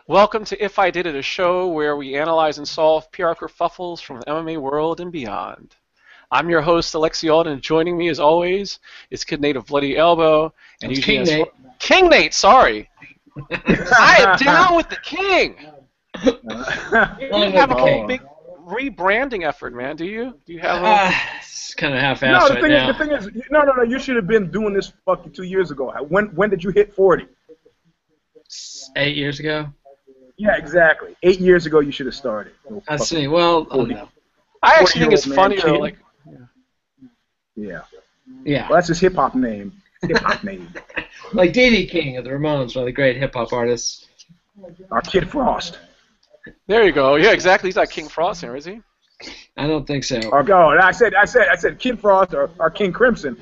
Welcome to If I Did It, a show where we analyze and solve PR kerfuffles from the MMA world and beyond. I'm your host, Alexi Alden, and joining me as always is Kid Nate of Bloody Elbow and It's Eugene King S. Nate. King Nate, sorry. I am down with the king. You don't have a whole big rebranding effort, man, do you? Do you have a... It's kind of half-assed No, right now. the thing is, no. You should have been doing this fucking 2 years ago. When did you hit 40? 8 years ago. Yeah, exactly. 8 years ago, you should have started. I see. Well, I don't 40. know. I actually think it's 40-year-old funnier, man, like... Yeah. Yeah. Well, that's his hip hop name. Hip hop name. Like D.D. King of the Ramones, one of the great hip-hop artists. Our Kid Frost. There you go. Yeah, exactly. He's not King Frost here, is he? I don't think so. I said Kid Frost or King Crimson.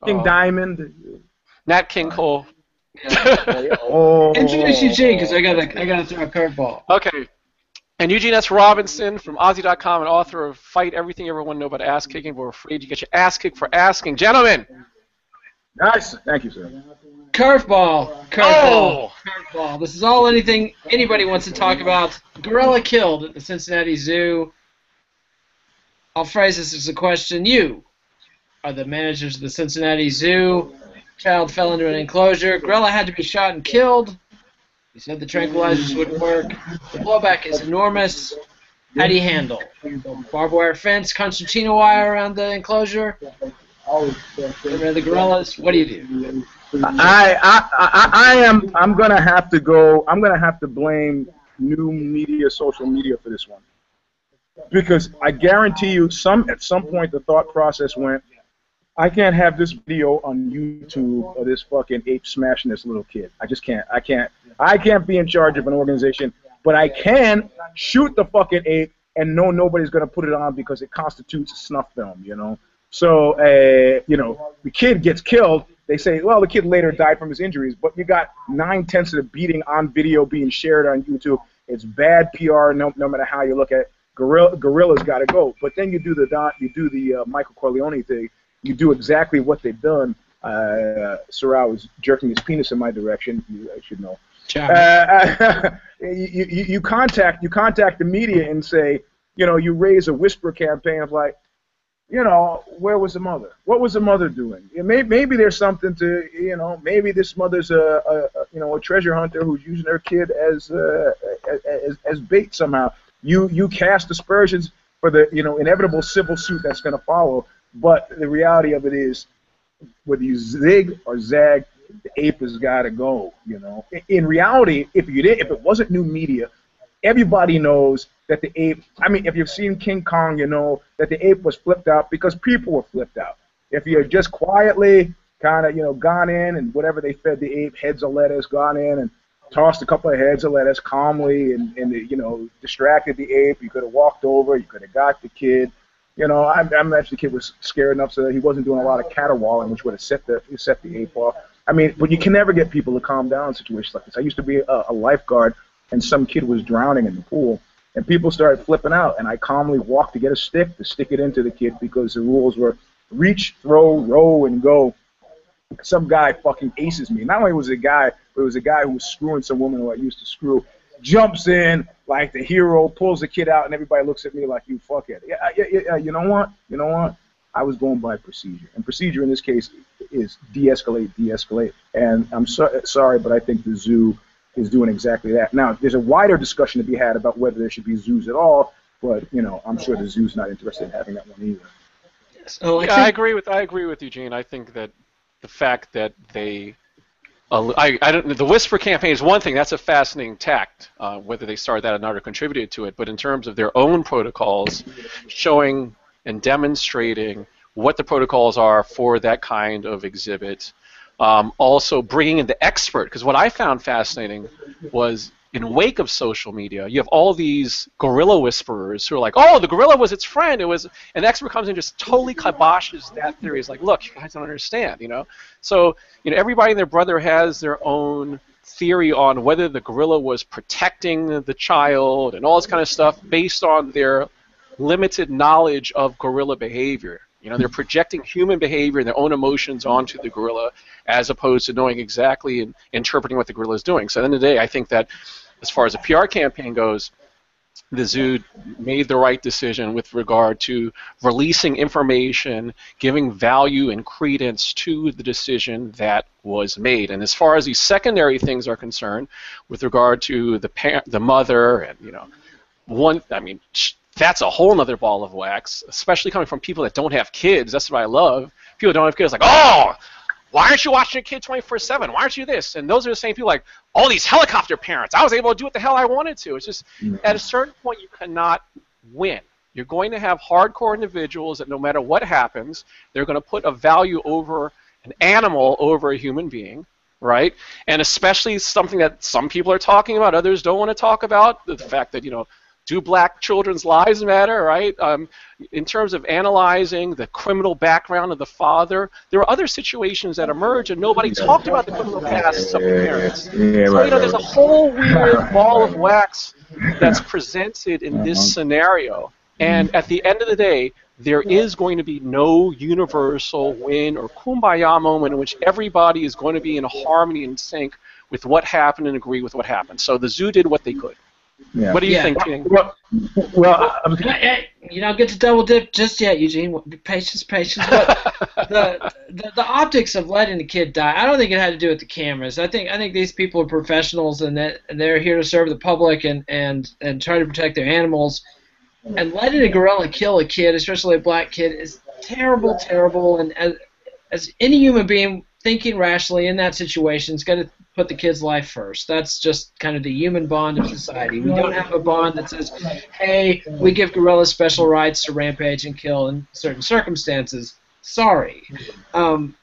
King Diamond. Nat King Cole. Oh. Introduce Eugene, because I gotta throw a curveball. Okay. And Eugene S. Robinson from Aussie.com and author of Fight Everything Everyone Know About Ass Kicking, but we're afraid you get your ass kicked for asking. Gentlemen! Nice. Thank you, sir. Curveball. Oh! Curveball. This is all anybody wants to talk about. Gorilla killed at the Cincinnati Zoo. I'll phrase this as a question. You are the managers of the Cincinnati Zoo. Child fell into an enclosure. Gorilla had to be shot and killed. You said the tranquilizers wouldn't work. The blowback is enormous. How do you handle? Barbed wire fence, concertina wire around the enclosure. Get rid of the gorillas. What do you do? I'm gonna have to blame new media, social media for this one, because I guarantee you, at some point the thought process went, I can't have this video on YouTube of this fucking ape smashing this little kid. I just can't. I can't be in charge of an organization, but I can shoot the fucking ape and know nobody's gonna put it on because it constitutes a snuff film, you know. So, the kid gets killed. They say, well, the kid later died from his injuries, but you got 9/10 of the beating on video being shared on YouTube. It's bad PR, no matter how you look at it. Gorilla's got to go. But then you do the Michael Corleone thing. You do exactly what they've done. Sorrel was jerking his penis in my direction. I should know. You contact the media and say, you raise a whisper campaign of like, where was the mother? What was the mother doing? Maybe there's something to, maybe this mother's a treasure hunter who's using her kid as bait somehow. You cast aspersions for the inevitable civil suit that's going to follow. But the reality of it is, whether you zig or zag, the ape has got to go. In reality, if it wasn't new media, everybody knows that the ape, if you've seen King Kong, you know that the ape was flipped out because people were flipped out. If you had just quietly kind of, gone in and whatever they fed the ape, heads of lettuce, gone in and tossed a couple of heads of lettuce calmly and distracted the ape, you could have walked over, you could have got the kid. I'm actually the kid was scared enough so that he wasn't doing a lot of caterwauling, which would have set the ape off. But you can never get people to calm down in situations like this. I used to be a lifeguard, and some kid was drowning in the pool, and people started flipping out, and I calmly walked to get a stick to stick it into the kid because the rules were reach, throw, row, and go. Some guy fucking aces me. Not only was it a guy, but it was a guy who was screwing some woman who I used to screw. Jumps in like the hero, pulls the kid out, and everybody looks at me like, you fuckhead. Yeah. You know what? I was going by procedure, and procedure in this case is de-escalate. And I'm sorry, but I think the zoo is doing exactly that. Now, there's a wider discussion to be had about whether there should be zoos at all, but I'm sure the zoo's not interested in having that one either. So I agree with Eugene. I think that the fact that they the whisper campaign is one thing. That's a fascinating tact. Whether they started that or not or contributed to it, but in terms of their own protocols, showing and demonstrating what the protocols are for that kind of exhibit, also bringing in the expert. Because what I found fascinating was, in wake of social media, you have all these gorilla whisperers who are like, oh, the gorilla was its friend. It was, and the expert comes in and just totally kiboshes that theory. It's like, look, you guys don't understand, So, everybody and their brother has their own theory on whether the gorilla was protecting the child and all this kind of stuff based on their limited knowledge of gorilla behavior. You know, they're projecting human behavior and their own emotions onto the gorilla, as opposed to knowing exactly and interpreting what the gorilla is doing. So at the end of the day, I think that as far as a PR campaign goes, the zoo made the right decision with regard to releasing information, giving value and credence to the decision that was made. And as far as these secondary things are concerned, with regard to the mother, and that's a whole other ball of wax, especially coming from people that don't have kids. That's what I love. People that don't have kids, like, oh, why aren't you watching your kid 24/7? Why aren't you this? And those are the same people like, all these helicopter parents. I was able to do what the hell I wanted to. It's just, at a certain point, you cannot win. You're going to have hardcore individuals that no matter what happens, they're going to put a value over an animal over a human being, right? And especially something that some people are talking about, others don't want to talk about, the fact that, do black children's lives matter, right? In terms of analyzing the criminal background of the father, there are other situations that emerge, and nobody talked about the criminal pasts of the parents. So, there's a whole weird ball of wax that's presented in this scenario. And at the end of the day, there is going to be no universal win or kumbaya moment in which everybody is going to be in harmony and sync with what happened and agree with what happened. So the zoo did what they could. Yeah. What do you think, King? Well, you don't get to double dip just yet, Eugene. Patience. But the optics of letting the kid die, I don't think it had to do with the cameras. I think these people are professionals, and that they're here to serve the public and try to protect their animals. And letting a gorilla kill a kid, especially a black kid, is terrible. And as any human being thinking rationally in that situation is going to put the kid's life first. That's just kind of the human bond of society. We don't have a bond that says, hey, we give gorillas special rights to rampage and kill in certain circumstances. Sorry. And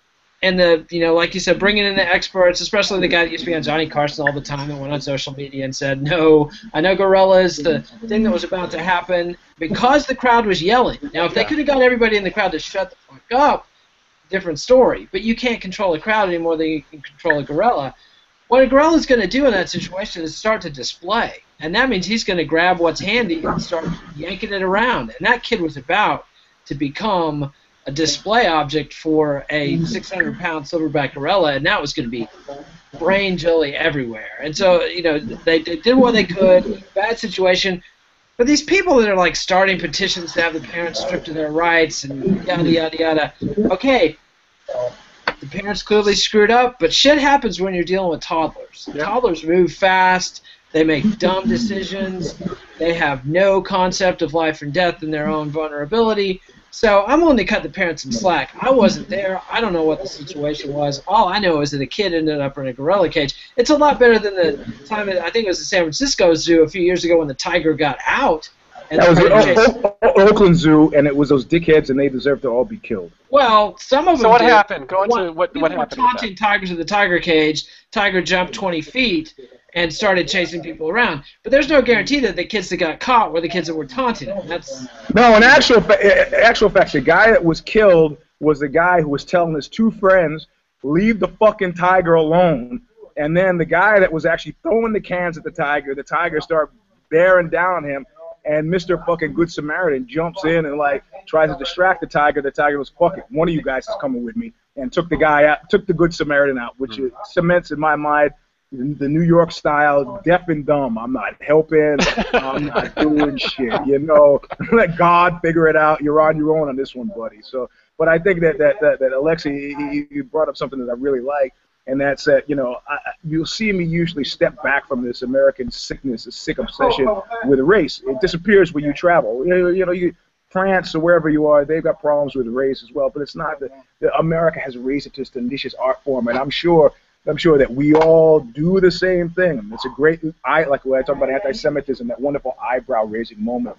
like you said, bringing in the experts, especially the guy that used to be on Johnny Carson all the time and went on social media and said, no, I know gorillas, the thing that was about to happen, because the crowd was yelling. Now, if they could have got everybody in the crowd to shut the fuck up, different story. But you can't control a crowd any more than you can control a gorilla. What a gorilla is going to do in that situation is start to display. And that means he's going to grab what's handy and start yanking it around. And that kid was about to become a display object for a 600-pound silverback gorilla, and that was going to be brain jelly everywhere. And so, they did what they could. Bad situation. But these people that are like starting petitions to have the parents stripped of their rights and yada, yada, yada. Okay, the parents clearly screwed up, but shit happens when you're dealing with toddlers. Yep. Toddlers move fast. They make dumb decisions. They have no concept of life and death and their own vulnerability. So I'm willing to cut the parents some slack. I wasn't there. I don't know what the situation was. All I know is that a kid ended up in a gorilla cage. It's a lot better than the time, I think it was the San Francisco Zoo a few years ago when the tiger got out. And that was Oakland Zoo, and it was those dickheads, and they deserve to all be killed. Well, some of them. So what did. Happened? Go into what happened. Were taunting tigers in the tiger cage. Tiger jumped 20 feet and started chasing people around. But there's no guarantee that the kids that got caught were the kids that were taunting him. No, in actual fact, the guy that was killed was the guy who was telling his two friends, leave the fucking tiger alone. And then the guy that was actually throwing the cans at the tiger started bearing down on him. And Mr. fucking Good Samaritan jumps in and tries to distract the tiger. The tiger goes, fuck it, one of you guys is coming with me, and took the guy out, took the Good Samaritan out, which cements in my mind the New York style, deaf and dumb. I'm not helping. I'm not doing shit. Let God figure it out. You're on your own on this one, buddy. So, but I think that Alexi, you brought up something that I really like. And that's that, you'll see me usually step back from this American sickness, a sick obsession with race. It disappears when you travel. France or wherever you are, they've got problems with race as well. But it's not that America has raised it to this delicious art form, and I'm sure that we all do the same thing. It's a great, like when I talk about anti-Semitism, that wonderful eyebrow-raising moment.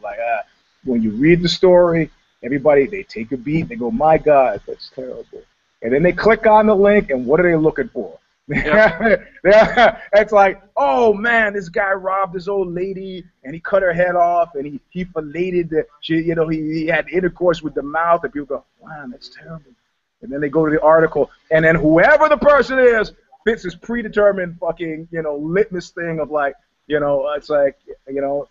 When you read the story, everybody, they take a beat, they go, my God, that's terrible. And then they click on the link, and what are they looking for? Yep. It's like, oh man, this guy robbed this old lady, and he cut her head off, and he filleted he had intercourse with the mouth, and people go, wow, that's terrible. And then they go to the article, and then whoever the person is fits this predetermined fucking litmus thing of it's like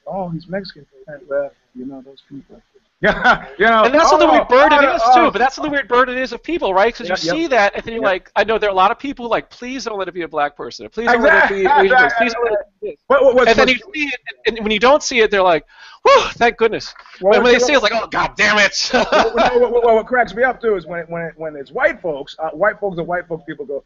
oh, he's Mexican, those people. Yeah, yeah. And that's what the weird burden is too. But that's what the weird burden is of people, right? Because you see that, and then you're like, I know there are a lot of people like, please don't let it be a black person. Please don't let it be Asian person. Please don't let it be this. And then you see it, and when you don't see it, they're like, whew, thank goodness. When they see it, it's like, oh, god damn it. What cracks me up too is when it's white folks and white folks, people go,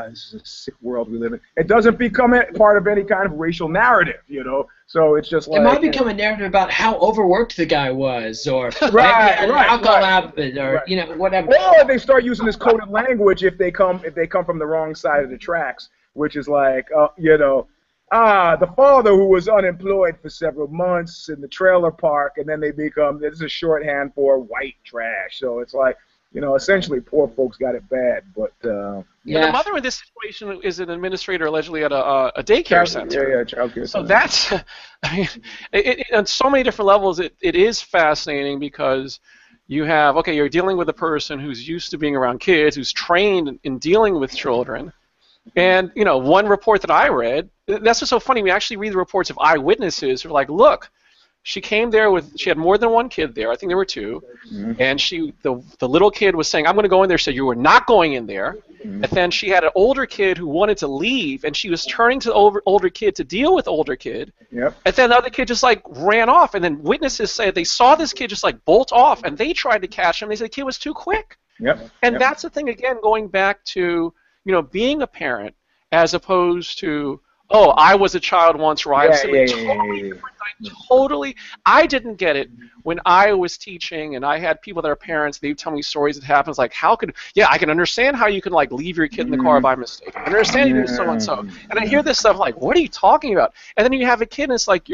this is a sick world we live in. It doesn't become part of any kind of racial narrative, you know. So it's just like it might become a narrative about how overworked the guy was, or alcohol habit, or you know, whatever. Or they start using this coded language if they come from the wrong side of the tracks, which is like, you know, the father who was unemployed for several months in the trailer park, and then they become, this is a shorthand for white trash. So it's like, you know, essentially poor folks got it bad, but the mother in this situation is an administrator allegedly at a daycare center. Childcare so that's, I mean, on so many different levels, it is fascinating because you have, okay, you're dealing with a person who's used to being around kids, who's trained in dealing with children, and, you know, one report that I read, that's what's so funny, we actually read the reports of eyewitnesses who are like, look, she came there she had more than one kid there. I think there were two. Mm-hmm. And the little kid was saying, I'm going to go in there. She said, you were not going in there. Mm-hmm. And then she had an older kid who wanted to leave, and she was turning to the older kid to deal with older kid. Yep. And then the other kid just, like, ran off. And then witnesses said they saw this kid just, like, bolt off, and they tried to catch him. They said the kid was too quick. Yep. And that's the thing, again, going back to, you know, being a parent as opposed to, oh, I was a child once, right? Totally. I didn't get it when I was teaching, and I had people that are parents. They tell me stories that happens. Like, I can understand how you can, like, leave your kid in the car by mistake. I understand you do so and so. And I hear this stuff like, what are you talking about? And then you have a kid, and it's like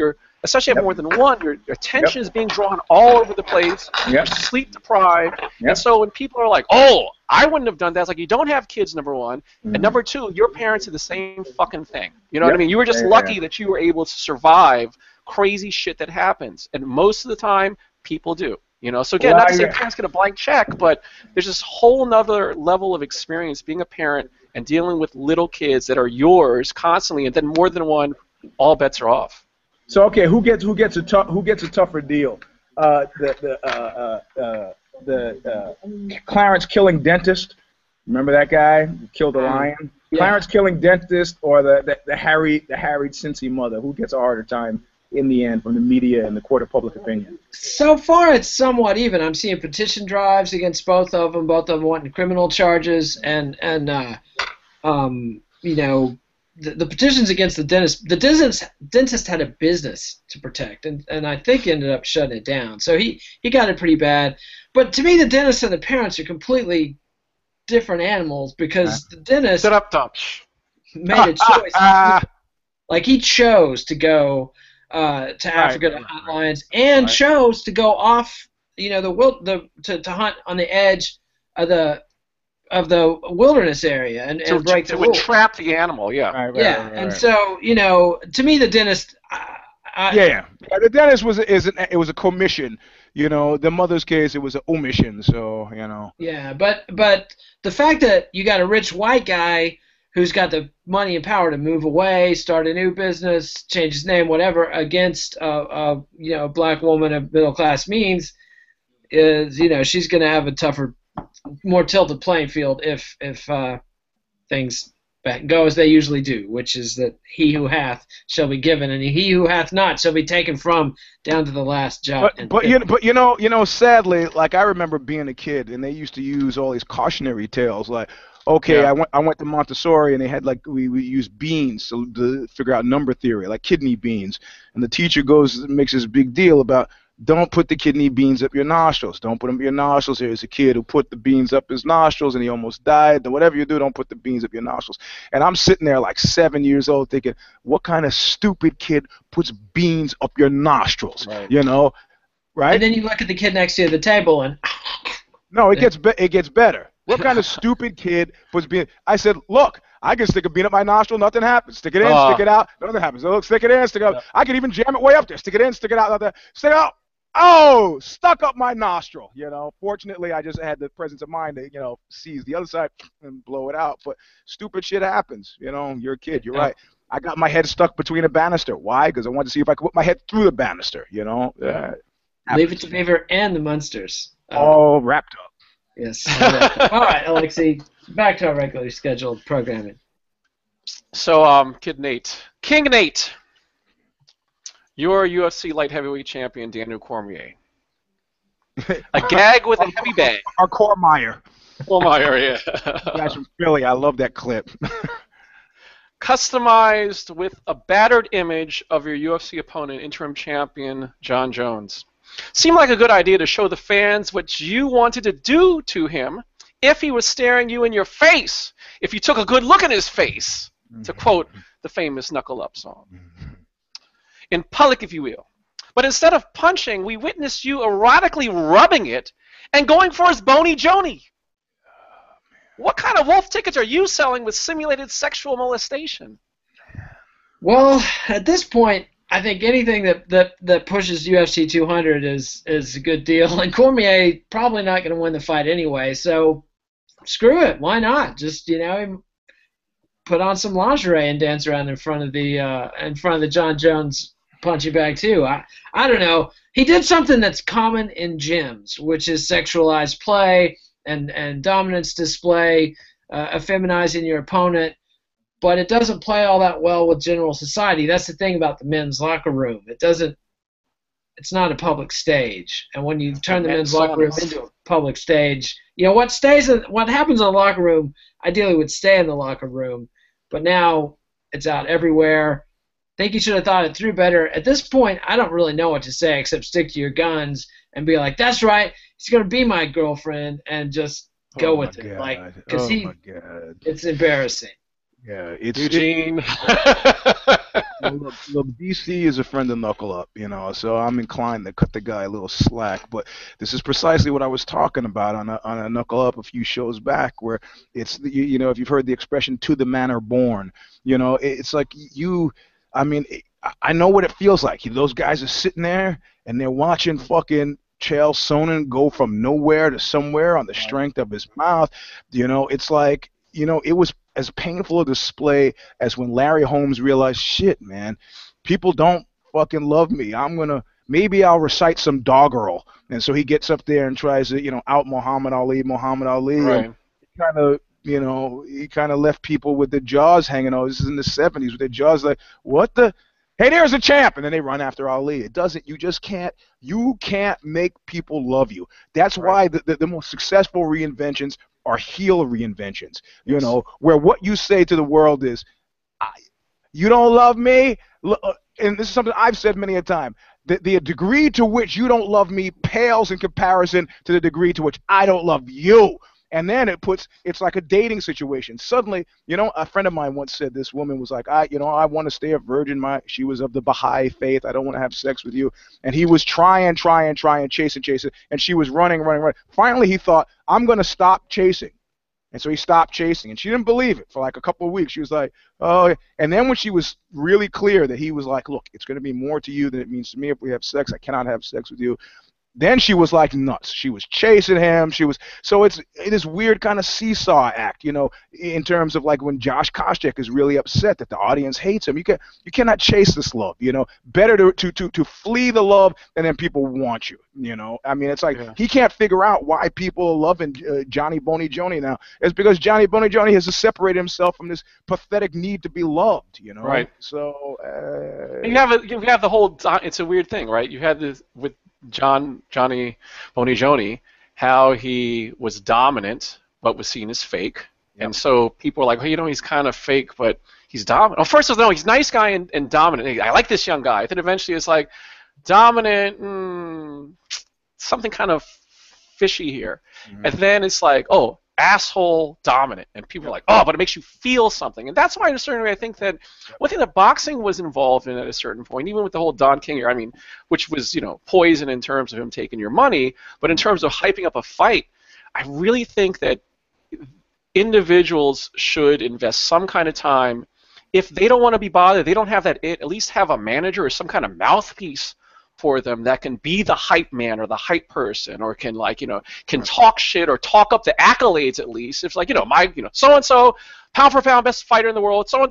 especially have more than one, your attention is being drawn all over the place. You're sleep deprived. And so when people are like, oh, I wouldn't have done that, it's like, you don't have kids, number one. And number two, your parents did the same fucking thing. You know what I mean? You were just lucky that you were able to survive crazy shit that happens. And most of the time, people do. You know, so again, not to say parents get a blank check, but there's this whole nother level of experience being a parent and dealing with little kids that are yours constantly, and then more than one, all bets are off. So okay, who gets a tougher deal? The Clarence killing dentist. Remember that guy who killed a lion? Yeah. Clarence killing dentist, or the harried Cincy mother? Who gets a harder time in the end from the media and the court of public opinion? So far, it's somewhat even. I'm seeing petition drives against both of them. Both of them wanting criminal charges, and you know, the petitions against the dentist. The dentist had a business to protect, and I think ended up shutting it down. So he got it pretty bad. But to me, the dentist and the parents are completely different animals, because the dentist made a choice. Like, he chose to go to Africa to hunt lions, and chose to go off, you know, to hunt on the edge of the wilderness area and break the rules. Would trap the animal, and so, you know, to me, the dentist. The dentist was a commission. You know, the mother's case, it was an omission. So, you know. Yeah, but the fact that you got a rich white guy who's got the money and power to move away, start a new business, change his name, whatever, against a black woman of middle class means, is, you know, she's going to have a tougher, more tilted playing field if things go as they usually do, which is that he who hath shall be given, and he who hath not shall be taken from, down to the last jot. But you know, sadly, like, I remember being a kid, and they used to use all these cautionary tales, like, okay, I went to Montessori, and they had, like, we used beans to figure out number theory, like kidney beans, and the teacher makes this big deal about, don't put the kidney beans up your nostrils. Don't put them up your nostrils. There's a kid who put the beans up his nostrils and he almost died. Whatever you do, don't put the beans up your nostrils. And I'm sitting there like 7 years old thinking, what kind of stupid kid puts beans up your nostrils? Right. You know, right? And then you look at the kid next to you at the table and... No, it gets better. What kind of stupid kid puts beans? I said, look, I can stick a bean up my nostril, nothing happens. Stick it in, stick it out, nothing happens. Look, stick it in, stick it out. I can even jam it way up there. Stick it in, stick it out, stick it out. Oh, stuck up my nostril. You know, fortunately, I just had the presence of mind to, you know, seize the other side and blow it out. But stupid shit happens. You know, you're a kid. You're right. I got my head stuck between a banister. Why? Because I wanted to see if I could put my head through the banister. You know. Leave It to Beaver and the Munsters. All wrapped up. Yes. All right, Alexei, back to our regularly scheduled programming. So, King Nate, your UFC light heavyweight champion, Daniel Cormier. A gag with a heavy bag. Our Cormier. Cormier, yeah. Guys from Philly, I love that clip. Customized with a battered image of your UFC opponent, interim champion John Jones. Seemed like a good idea to show the fans what you wanted to do to him if he was staring you in your face, if you took a good look in his face, to quote the famous Knuckle Up song. In public, if you will. But instead of punching, we witnessed you erotically rubbing it and going for his bony Joni. What kind of wolf tickets are you selling with simulated sexual molestation? Well, at this point, I think anything that pushes UFC 200 is a good deal. And Cormier probably not going to win the fight anyway, so screw it. Why not? Just, put on some lingerie and dance around in front of the John Jones punching bag too. I don't know. He did something that's common in gyms, which is sexualized play and dominance display, effeminizing your opponent. But it doesn't play all that well with general society. That's the thing about the men's locker room. It's not a public stage. And when you turn the men's locker room into a public stage, what happens in the locker room ideally would stay in the locker room. But now it's out everywhere. I think you should have thought it through better. At this point, I don't really know what to say except stick to your guns and be like, that's right, he's going to be my girlfriend, and just go with it. Because it's embarrassing. Yeah, it's Eugene. Look, DC is a friend of Knuckle Up, so I'm inclined to cut the guy a little slack. But this is precisely what I was talking about on a Knuckle Up a few shows back, where it's if you've heard the expression "to the manner born," it's like I know what it feels like. Those guys are sitting there and they're watching fucking Chael Sonnen go from nowhere to somewhere on the strength of his mouth. It's like it was as painful a display as when Larry Holmes realized, shit, man, people don't fucking love me. Maybe I'll recite some doggerel. And so he gets up there and tries to, out Muhammad Ali. Right. And he kind of left people with their jaws hanging out. This is in the 70s with their jaws like, what the? Hey, there's a champ. And then they run after Ali. You can't make people love you. That's why the most successful reinventions are heel reinventions, where what you say to the world is, you don't love me, and this is something I've said many a time, the degree to which you don't love me pales in comparison to the degree to which I don't love you. And then it's like a dating situation. Suddenly, a friend of mine once said this woman was like, I want to stay a virgin. She was of the Baha'i faith. I don't want to have sex with you. And he was trying, chasing. And she was running. Finally, he thought, I'm going to stop chasing. And so he stopped chasing. And she didn't believe it for like a couple of weeks. She was like, oh. And then when she was really clear that he was like, look, it's going to be more to you than it means to me if we have sex. I cannot have sex with you. Then she was like nuts. She was chasing him. So it's this weird kind of seesaw act, in terms of like when Josh Koscheck is really upset that the audience hates him. You cannot chase this love, Better to flee the love and then people want you, It's like he can't figure out why people are loving Johnny Boney Joni now. It's because Johnny Boney Joni has to separate himself from this pathetic need to be loved, Right. So you have the whole. It's a weird thing, right? You had this with Johnny Boney Joni, how he was dominant but was seen as fake. Yep. And so people are like, well, he's kind of fake, but he's dominant. Well, first of all, no, he's a nice guy and dominant. I like this young guy. Then eventually it's like, dominant, something kind of fishy here. Mm-hmm. And then it's like, oh, asshole dominant. And people are like, oh, but it makes you feel something. And that's why in a certain way I think that one thing that boxing was involved in at a certain point, even with the whole Don King era, which was, poison in terms of him taking your money, but in terms of hyping up a fight, I really think that individuals should invest some kind of time. If they don't want to be bothered, they don't have that at least have a manager or some kind of mouthpiece for them that can be the hype man or the hype person, or can talk shit or talk up the accolades at least. It's like, so and so pound for pound best fighter in the world, someone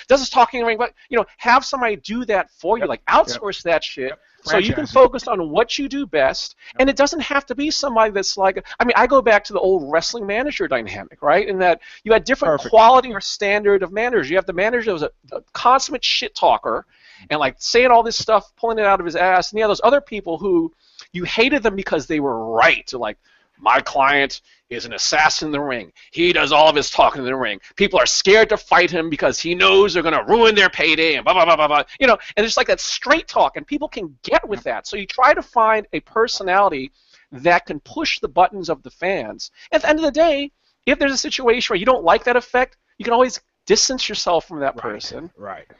does his talking in the ring, but have somebody do that for you, like outsource that shit. So you can focus on what you do best, and it doesn't have to be somebody that's like, I go back to the old wrestling manager dynamic, right? In that you had different quality or standard of managers. You have the manager that was a consummate shit talker, and like saying all this stuff, pulling it out of his ass, and those other people who you hated them because they were right. So like, my client is an assassin in the ring. He does all of his talking in the ring. People are scared to fight him because he knows they're going to ruin their payday and blah, blah, blah, blah, blah. And it's like that straight talk, and people can get with that. So you try to find a personality that can push the buttons of the fans. At the end of the day, if there's a situation where you don't like that effect, you can always distance yourself from that person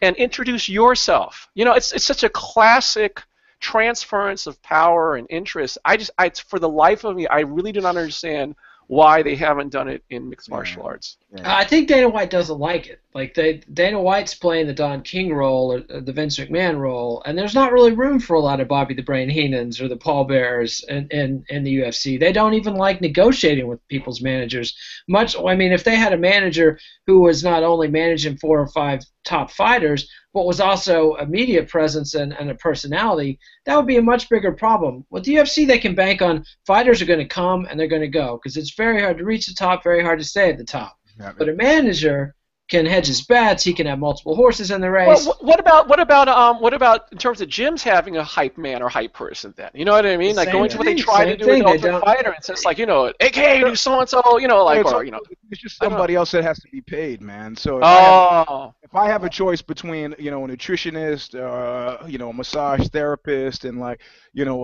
and introduce yourself. It's such a classic transference of power and interest. For the life of me, I really do not understand why they haven't done it in mixed martial arts. I think Dana White doesn't like it. Like Dana White's playing the Don King role or the Vince McMahon role, and there's not really room for a lot of Bobby the Brain Heenans or the Paul Bearers in the UFC. They don't even like negotiating with people's managers. If they had a manager who was not only managing 4 or 5 top fighters, but was also a media presence and a personality, that would be a much bigger problem. With the UFC, they can bank on fighters are going to come and they're going to go, because it's very hard to reach the top, very hard to stay at the top. Yeah, but a manager can hedge his bets. He can have multiple horses in the race. Well, what about in terms of gyms having a hype man or hype person? Then you know what I mean? Like going to what they try to do with Ultimate Fighter, and it's just like AKA do so and so, it's just somebody else that has to be paid, man. So if I have a choice between a nutritionist, a massage therapist, and a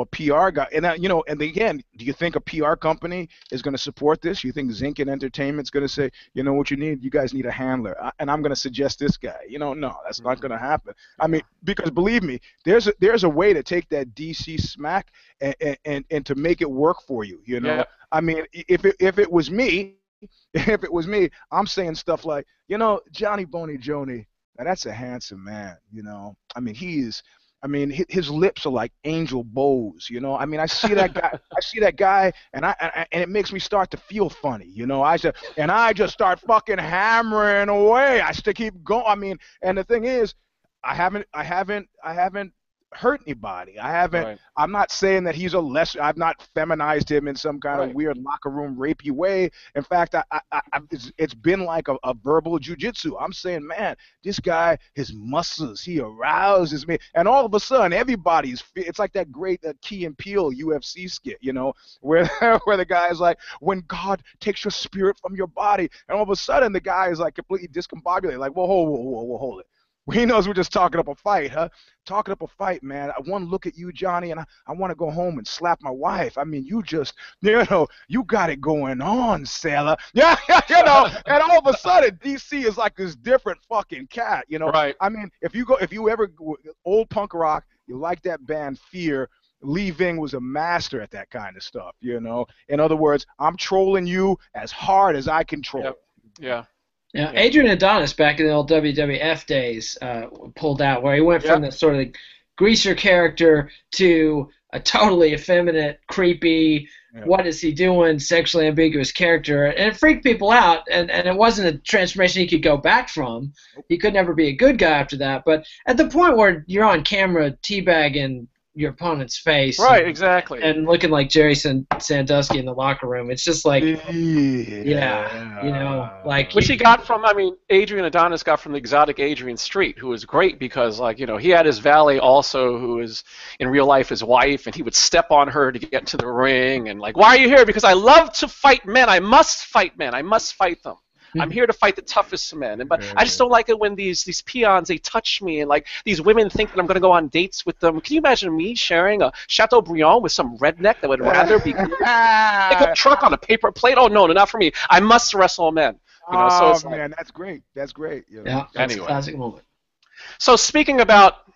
PR guy, and and again, do you think a PR company is going to support this? You think Zinc and Entertainment's going to say, what you need? You guys need a handler, and I'm going to suggest this guy. No, that's not going to happen. Because believe me, there's a way to take that DC smack and to make it work for you. Yeah. If it was me. If it was me, I'm saying stuff like, Johnny Boney Joni, now that's a handsome man, his lips are like angel bows, I see that guy, and it makes me start to feel funny, I just start fucking hammering away. I still keep going. And the thing is, I haven't hurt anybody. I'm not saying that he's I've not feminized him in some kind of weird locker room rapey way. In fact, it's been like a verbal jujitsu. I'm saying, man, this guy, his muscles, he arouses me. And all of a sudden, it's like that great Key and Peele UFC skit, where the guy is like, when God takes your spirit from your body, and all of a sudden the guy is like completely discombobulated, like, whoa, hold it. He knows we're just talking up a fight, huh? Talking up a fight, man. One look at you, Johnny, and I want to go home and slap my wife. You just, you got it going on, sailor. Yeah, and all of a sudden, DC is like this different fucking cat, Right. If you ever, old punk rock, you like that band Fear, Lee Ving was a master at that kind of stuff, In other words, I'm trolling you as hard as I can troll. Yep. Yeah. Now, Adrian Adonis, back in the old WWF days, pulled out where he went from the sort of greaser character to a totally effeminate, creepy, what is he doing, sexually ambiguous character. And it freaked people out, and it wasn't a transformation he could go back from. He could never be a good guy after that. But at the point where you're on camera teabagging your opponent's face, right, exactly, and looking like Jerry Sandusky in the locker room, it's just like, like which he got from. Adrian Adonis got from the exotic Adrian Street, who was great because, he had his valet also, who is in real life his wife, and he would step on her to get into the ring, and why are you here? Because I love to fight men. I must fight men. I must fight them. I'm here to fight the toughest men, but I just don't like it when these peons, they touch me, and these women think that I'm going to go on dates with them. Can you imagine me sharing a Chateaubriand with some redneck that would rather be pick up truck on a paper plate? Oh no, not for me. I must wrestle men. Man, that's great. That's great. Yeah, that's a classic moment. So speaking about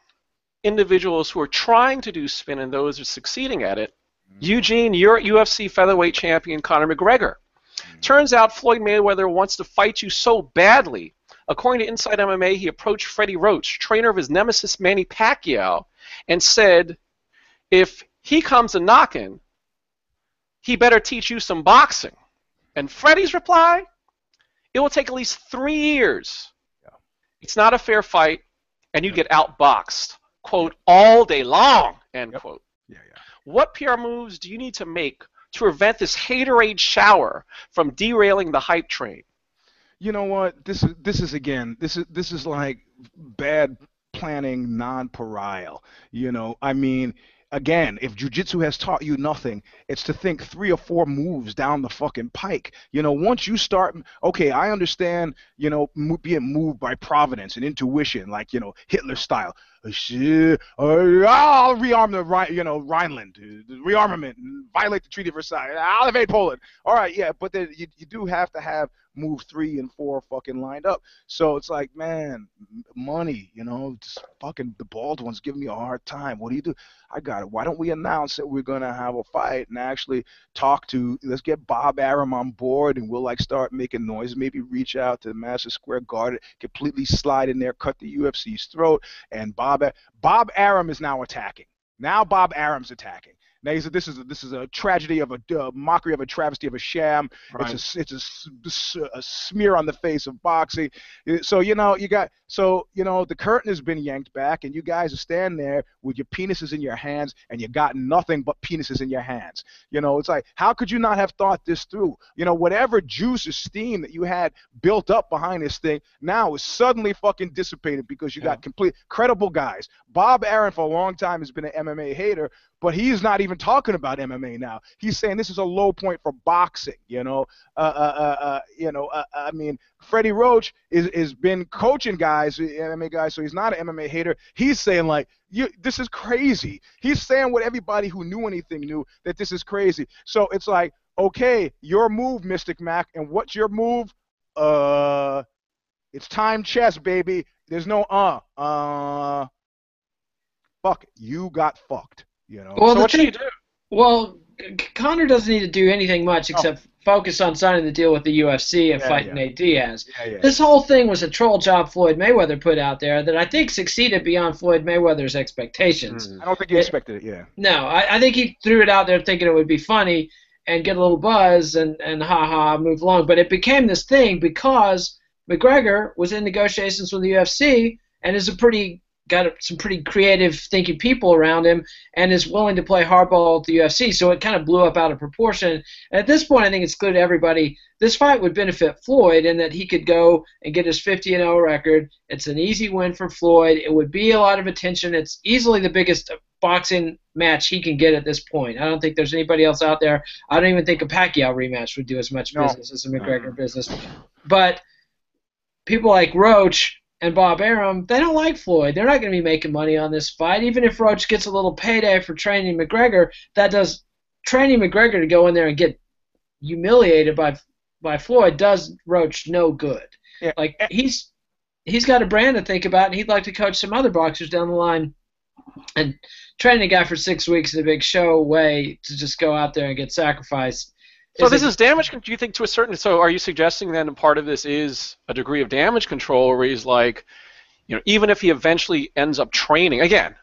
individuals who are trying to do spin and those who are succeeding at it, Eugene, you're UFC featherweight champion Conor McGregor. Turns out Floyd Mayweather wants to fight you so badly. According to Inside MMA, he approached Freddie Roach, trainer of his nemesis Manny Pacquiao, and said, if he comes a knocking, he better teach you some boxing. And Freddie's reply, it will take at least 3 years. Yeah. It's not a fair fight, and you get outboxed, quote, all day long, end Yep. quote. Yeah, yeah. What PR moves do you need to make to prevent this haterade shower from derailing the hype train? You know what? This is like bad planning non-pareil. I mean, again, if jiu-jitsu has taught you nothing, it's to think 3 or 4 moves down the fucking pike. Once you start, okay, I understand, being moved by providence and intuition, like, Hitler style. I'll rearm Rhineland, rearmament, and violate the Treaty of Versailles. I'll invade Poland. All right, yeah, but then you do have to have move 3 and 4 fucking lined up. So it's like, man, money, just fucking the bald ones giving me a hard time. What do you do? I got it. Why don't we announce that we're gonna have a fight and actually let's get Bob Arum on board, and we'll like start making noise. Maybe reach out to the Madison Square Garden, completely slide in there, cut the UFC's throat, and Bob Arum is now attacking. Now Bob Arum's attacking. Now this is a tragedy of a mockery of a travesty of a sham. Right. It's a smear on the face of boxing. So the curtain has been yanked back, and you guys are standing there with your penises in your hands, and you got nothing but penises in your hands. It's like, how could you not have thought this through? Whatever juice or steam that you had built up behind this thing now is suddenly fucking dissipated because you got complete credible guys. Bob Arum for a long time has been an MMA hater, but he's not even talking about MMA now. He's saying this is a low point for boxing. I mean, Freddie Roach is been coaching guys, MMA guys, so he's not an MMA hater. He's saying like, this is crazy. He's saying what everybody who knew anything knew, that this is crazy. So it's like, okay, your move, Mystic Mac, and what's your move? It's time chess, baby. There's no fuck it. You got fucked. Well, So what should you do? Well, Conor doesn't need to do anything much except focus on signing the deal with the UFC and fighting Nate Diaz. Yeah. This whole thing was a troll job Floyd Mayweather put out there that I think succeeded beyond Floyd Mayweather's expectations. I don't think he expected it, yeah. No, I think he threw it out there thinking it would be funny and get a little buzz and ha-ha, move along. But it became this thing because McGregor was in negotiations with the UFC and got some pretty creative thinking people around him and is willing to play hardball with the UFC, so it kind of blew up out of proportion. And at this point, I think it's clear to everybody this fight would benefit Floyd in that he could go and get his 50-0 record. It's an easy win for Floyd. It would be a lot of attention. It's easily the biggest boxing match he can get at this point. I don't think there's anybody else out there. I don't even think a Pacquiao rematch would do as much business as a McGregor business. But people like Roach and Bob Arum, they don't like Floyd. They're not going to be making money on this fight. Even if Roach gets a little payday for training McGregor, that does training McGregor to go in there and get humiliated by Floyd does Roach no good. Yeah. Like he's got a brand to think about, and he'd like to coach some other boxers down the line. And training a guy for 6 weeks in a big show way to just go out there and get sacrificed. So this is damage. Do you think to a certain? So are you suggesting then part of this is a degree of damage control, where he's like, even if he eventually ends up training again,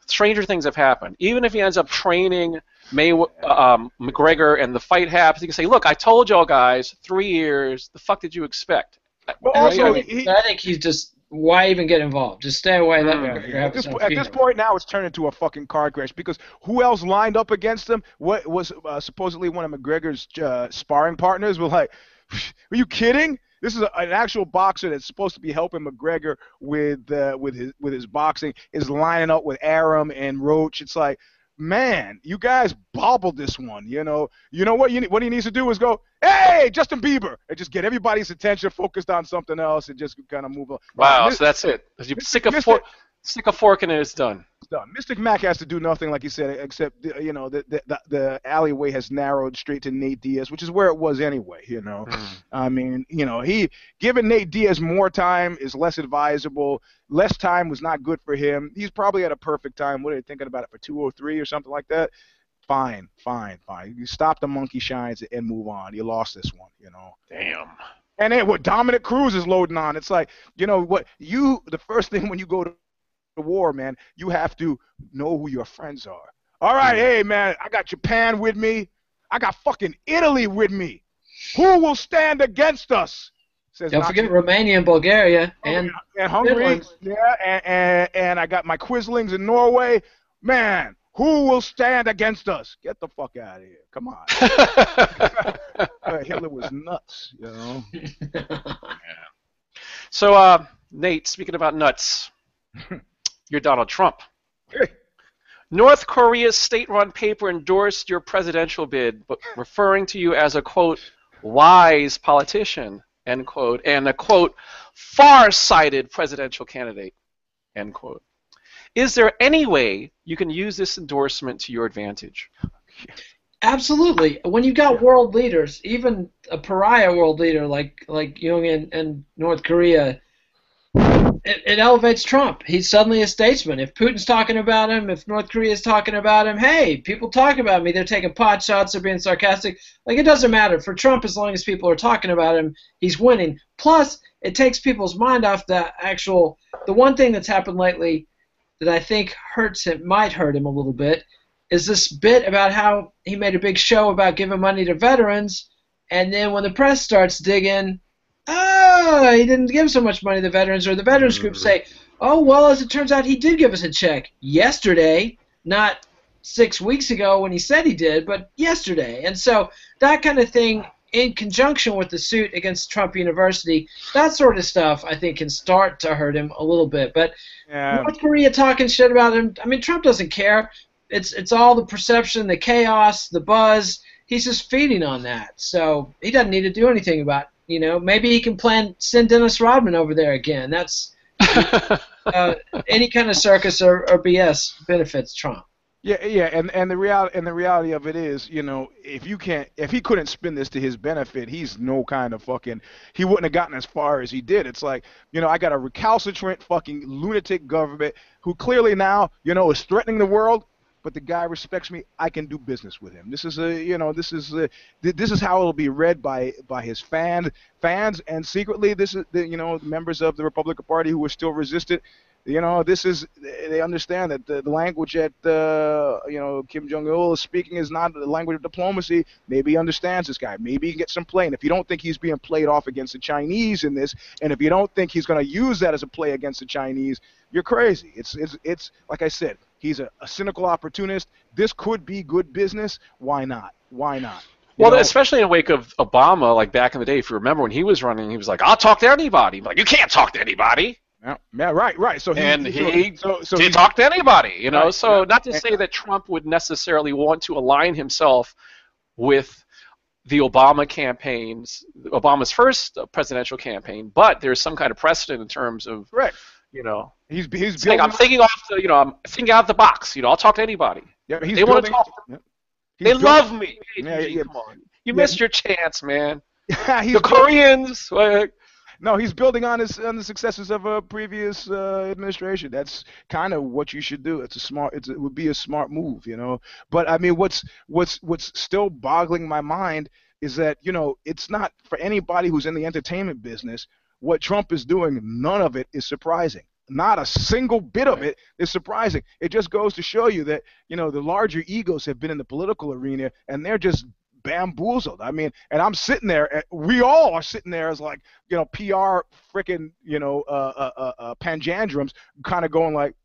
stranger things have happened. Even if he ends up training McGregor and the fight happens, he can say, "Look, I told y'all guys, 3 years. The fuck did you expect?" Well, also, I think he's just. Why even get involved? Just stay away. Let McGregor have his own At this point now, it's turned into a fucking car crash because who else lined up against him? What was supposedly one of McGregor's sparring partners? Were like, are you kidding? This is an actual boxer that's supposed to be helping McGregor with his boxing is lining up with Arum and Roach. It's like, man, you guys bobbled this one. You know what he needs to do is go, hey, Justin Bieber, and just get everybody's attention focused on something else and just kind of move on. Wow, so that's it. You stick a fork in it, it's done. It's done. Mystic Mac has to do nothing, like you said, except the alleyway has narrowed straight to Nate Diaz, which is where it was anyway. I mean, he giving Nate Diaz more time is less advisable. Less time was not good for him. He's probably at a perfect time. What are you thinking about it for 203 or something like that? Fine. You stop the monkey shines and move on. You lost this one. Damn. And then what Dominic Cruz is loading on. It's like, the first thing when you go to war, man, you have to know who your friends are. All right, hey, man, I got Japan with me. I got fucking Italy with me. Who will stand against us? Says Don't Nazi. forget Romania and Bulgaria and Hungary. Finland. Yeah, and I got my Quislings in Norway. Man, who will stand against us? Get the fuck out of here. Come on. Hitler was nuts, you know. So, Nate, speaking about nuts, you're Donald Trump. North Korea's state-run paper endorsed your presidential bid, but referring to you as a, quote, wise politician, end quote, and a, quote, far-sighted presidential candidate, end quote. Is there any way you can use this endorsement to your advantage? Absolutely. When you've got world leaders, even a pariah world leader like Jung in North Korea, it elevates Trump. He's suddenly a statesman. If Putin's talking about him, if North Korea's talking about him, hey, people talk about me. They're taking pot shots. They're being sarcastic. Like, it doesn't matter. For Trump, as long as people are talking about him, he's winning. Plus, it takes people's mind off the one thing that's happened lately that I think might hurt him a little bit, is this bit about how he made a big show about giving money to veterans, and then when the press starts digging, he didn't give so much money to the veterans, or the veterans group say, oh, well, as it turns out, he did give us a check yesterday, not 6 weeks ago when he said he did, but yesterday. And so that kind of thing, in conjunction with the suit against Trump University, that sort of stuff, I think, can start to hurt him a little bit. But North Korea talking shit about him, I mean, Trump doesn't care. It's all the perception, the chaos, the buzz. He's just feeding on that. So he doesn't need to do anything about it. You know, maybe he can send Dennis Rodman over there again. That's any kind of circus or BS benefits Trump. Yeah, and the reality of it is, you know, if he couldn't spin this to his benefit, he's no kind of fucking, he wouldn't have gotten as far as he did. It's like, you know, I got a recalcitrant fucking lunatic government who clearly now, you know, is threatening the world, but the guy respects me. I can do business with him. This is how it'll be read by his fans, and secretly this is the members of the Republican Party who are still resistant. You know, they understand that the language that Kim Jong-il is speaking is not the language of diplomacy. Maybe he understands this guy. Maybe he can get some play. And if you don't think he's being played off against the Chinese in this, and if you don't think he's going to use that as a play against the Chinese, you're crazy. It's like I said, he's a cynical opportunist. This could be good business. Why not? Well, especially in the wake of Obama, like back in the day, if you remember when he was running, he was like, I'll talk to anybody. Like, you can't talk to anybody. Yeah, right. So he talk to anybody, you know. Right, so not to say that Trump would necessarily want to align himself with the Obama's first presidential campaign, but there's some kind of precedent in terms of, you know, he's saying, I'm thinking I'm thinking out of the box. You know, I'll talk to anybody. Yeah, they want to talk. They love me. Yeah. Come on, you missed your chance, man. The Koreans. No, he's building on the successes of a previous administration. That's kind of what you should do. It would be a smart move, you know. But I mean, what's still boggling my mind is that, you know, it's not for anybody who's in the entertainment business. What Trump is doing, none of it is surprising. Not a single bit of it is surprising. It just goes to show you that, you know, the larger egos have been in the political arena, and they're just bamboozled. I mean, and I'm sitting there, we all are sitting there as like, you know, PR freaking, you know, panjandrums, kind of going like,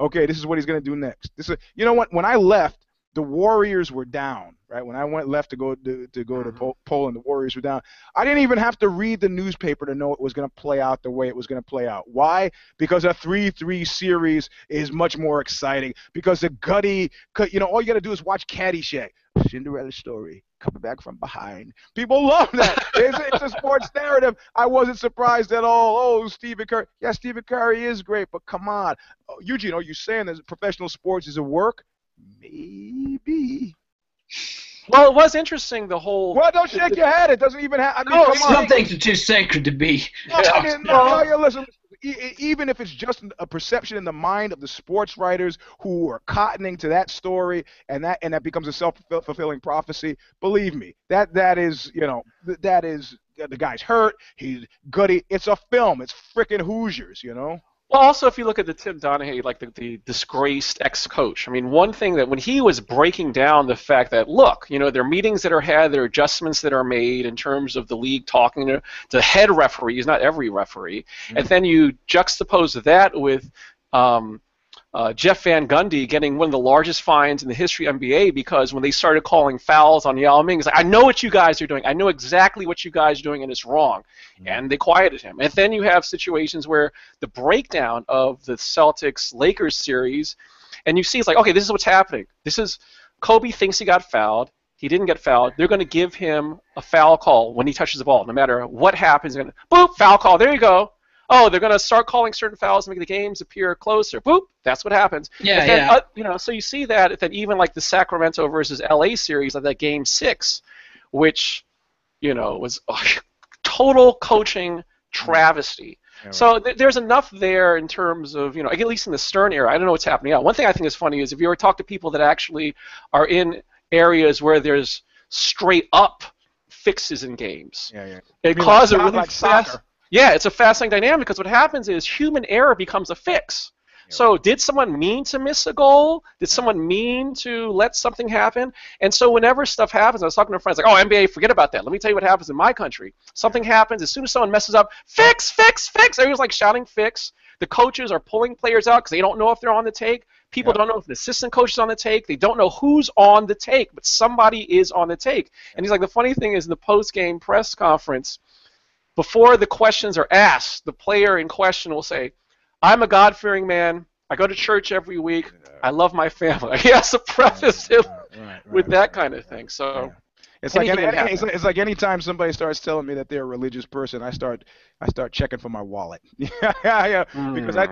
okay, this is what he's going to do next. You know what? When I left, the Warriors were down, right? When I left to go to Poland, the Warriors were down. I didn't even have to read the newspaper to know it was going to play out the way it was going to play out. Why? Because a 3-3 series is much more exciting. Because the gutty, you know, all you got to do is watch Caddyshack. Cinderella story, coming back from behind. People love that. It's a sports narrative. I wasn't surprised at all. Oh, Stephen Curry. Yeah, Stephen Curry is great, but come on. Eugene, are you saying that professional sports is a work? Maybe. Well, it was interesting, the whole... Well, don't shake your head. It doesn't even have... I mean, come on. Some things are too sacred to be. No, listen. Even if it's just a perception in the mind of the sports writers who are cottoning to that story, and that becomes a self-fulfilling prophecy, believe me, that is, you know, that is, the guy's hurt, he's gutty. It's a film. It's frickin' Hoosiers, you know? Well, also, if you look at the Tim Donaghy, like the disgraced ex-coach, I mean, one thing that when he was breaking down the fact that, look, there are meetings that are had, there are adjustments that are made in terms of the league talking to head referees, not every referee, and then you juxtapose that with Jeff Van Gundy getting one of the largest fines in the history of NBA because when they started calling fouls on Yao Ming, he's like, I know what you guys are doing. I know exactly what you guys are doing, and it's wrong. And they quieted him. And then you have situations where the breakdown of the Celtics-Lakers series, and you see it's like, okay, this is what's happening. This is Kobe thinks he got fouled. He didn't get fouled. They're going to give him a foul call when he touches the ball. No matter what happens, boop, foul call. There you go. Oh, they're going to start calling certain fouls to make the games appear closer. Boop, that's what happens. Yeah. So you see that even like the Sacramento versus LA series of that Game 6, which, was a total coaching travesty. Yeah, right. So there's enough there in terms of, at least in the Stern era. I don't know what's happening now. One thing I think is funny is if you ever talk to people that actually are in areas where there's straight up fixes in games. Yeah. It causes a really like soccer. Yeah, it's a fascinating dynamic because what happens is human error becomes a fix. So did someone mean to miss a goal? Did someone mean to let something happen? And so whenever stuff happens, I was talking to friends like, oh, NBA, forget about that. Let me tell you what happens in my country. Something happens. As soon as someone messes up, fix, fix, fix. Everyone's like shouting fix. The coaches are pulling players out because they don't know if they're on the take. People don't know if the assistant coach is on the take. They don't know who's on the take, but somebody is on the take. And he's like, the funny thing is in the post-game press conference, before the questions are asked, the player in question will say, I'm a God-fearing man. I go to church every week. I love my family. He has to preface it with that kind of thing. So it's like anytime somebody starts telling me that they're a religious person, I start checking for my wallet. Yeah. Because I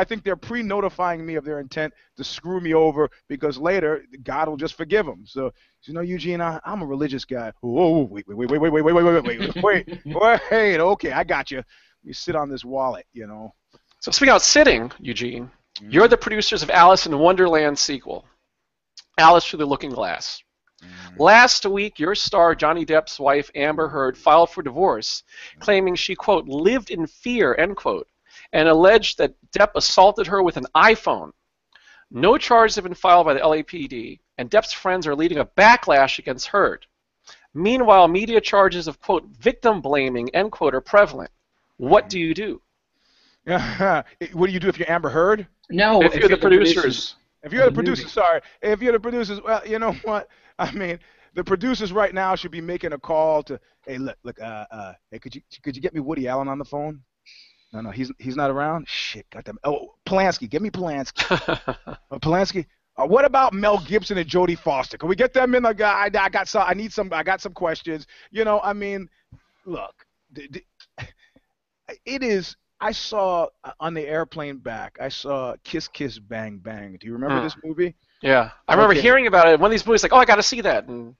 think they're pre-notifying me of their intent to screw me over because later God will just forgive them. So Eugene, I'm a religious guy. Whoa, wait. Okay, I got you. You sit on this wallet, So speaking about sitting, Eugene, you're the producers of Alice in Wonderland sequel, Alice Through the Looking Glass. Last week, your star, Johnny Depp's wife, Amber Heard, filed for divorce, claiming she, quote, lived in fear, end quote, and alleged that Depp assaulted her with an iPhone. No charges have been filed by the LAPD, and Depp's friends are leading a backlash against Heard. Meanwhile, media charges of, quote, victim blaming, end quote, are prevalent. What do you do? What do you do if you're Amber Heard? No, if you're the producers. If you're the producers, sorry. If you're the producers, well, you know what? I mean, the producers right now should be making a call to, hey, look, hey, could you get me Woody Allen on the phone? No, he's not around. Shit, goddamn. Oh, Polanski, get me Polanski. Polanski. What about Mel Gibson and Jodie Foster? Can we get them in? I got some questions. I mean, look, it is. I saw on the airplane back. I saw Kiss Kiss Bang Bang. Do you remember this movie? Yeah, I remember hearing about it. One of these movies, like, oh, I got to see that. And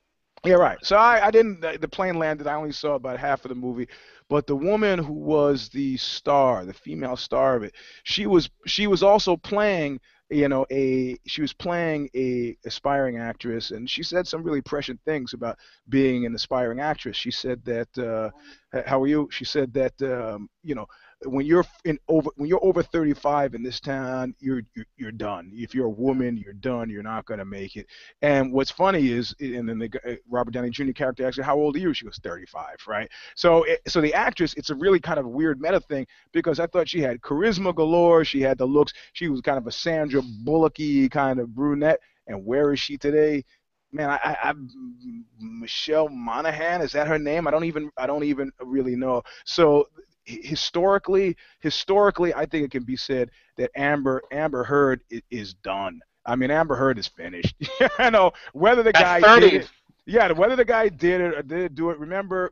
yeah, right. So I didn't. The plane landed. I only saw about half of the movie. But the woman who was the star, the female star of it, she was also playing. She was playing a aspiring actress, and she said some really prescient things about being an aspiring actress. She said that, how are you? She said that, when you're over 35 in this town, you're done. If you're a woman, you're done. You're not going to make it. And what's funny is, and then the Robert Downey Jr. character asked her, how old are you? She goes, 35, right? So the actress, it's a really kind of weird meta thing because I thought she had charisma galore. She had the looks. She was kind of a Sandra Bullock-y kind of brunette. And where is she today? Man, I Michelle Monaghan, is that her name? I don't even really know. So historically, I think it can be said that Amber Heard is done. I mean, Amber Heard is finished. Whether the guy did it. Yeah, whether the guy did it or didn't do it. Remember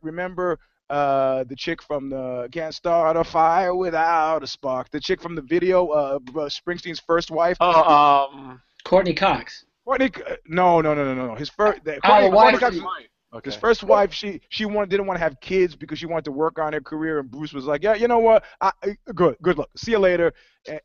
the chick from the Can't Start a Fire Without a Spark. The chick from the video, Springsteen's first wife. Courtney Cox. No. His first. Courtney Cox. Okay. His first wife, she didn't want to have kids because she wanted to work on her career, and Bruce was like, yeah, you know what? Good luck. See you later.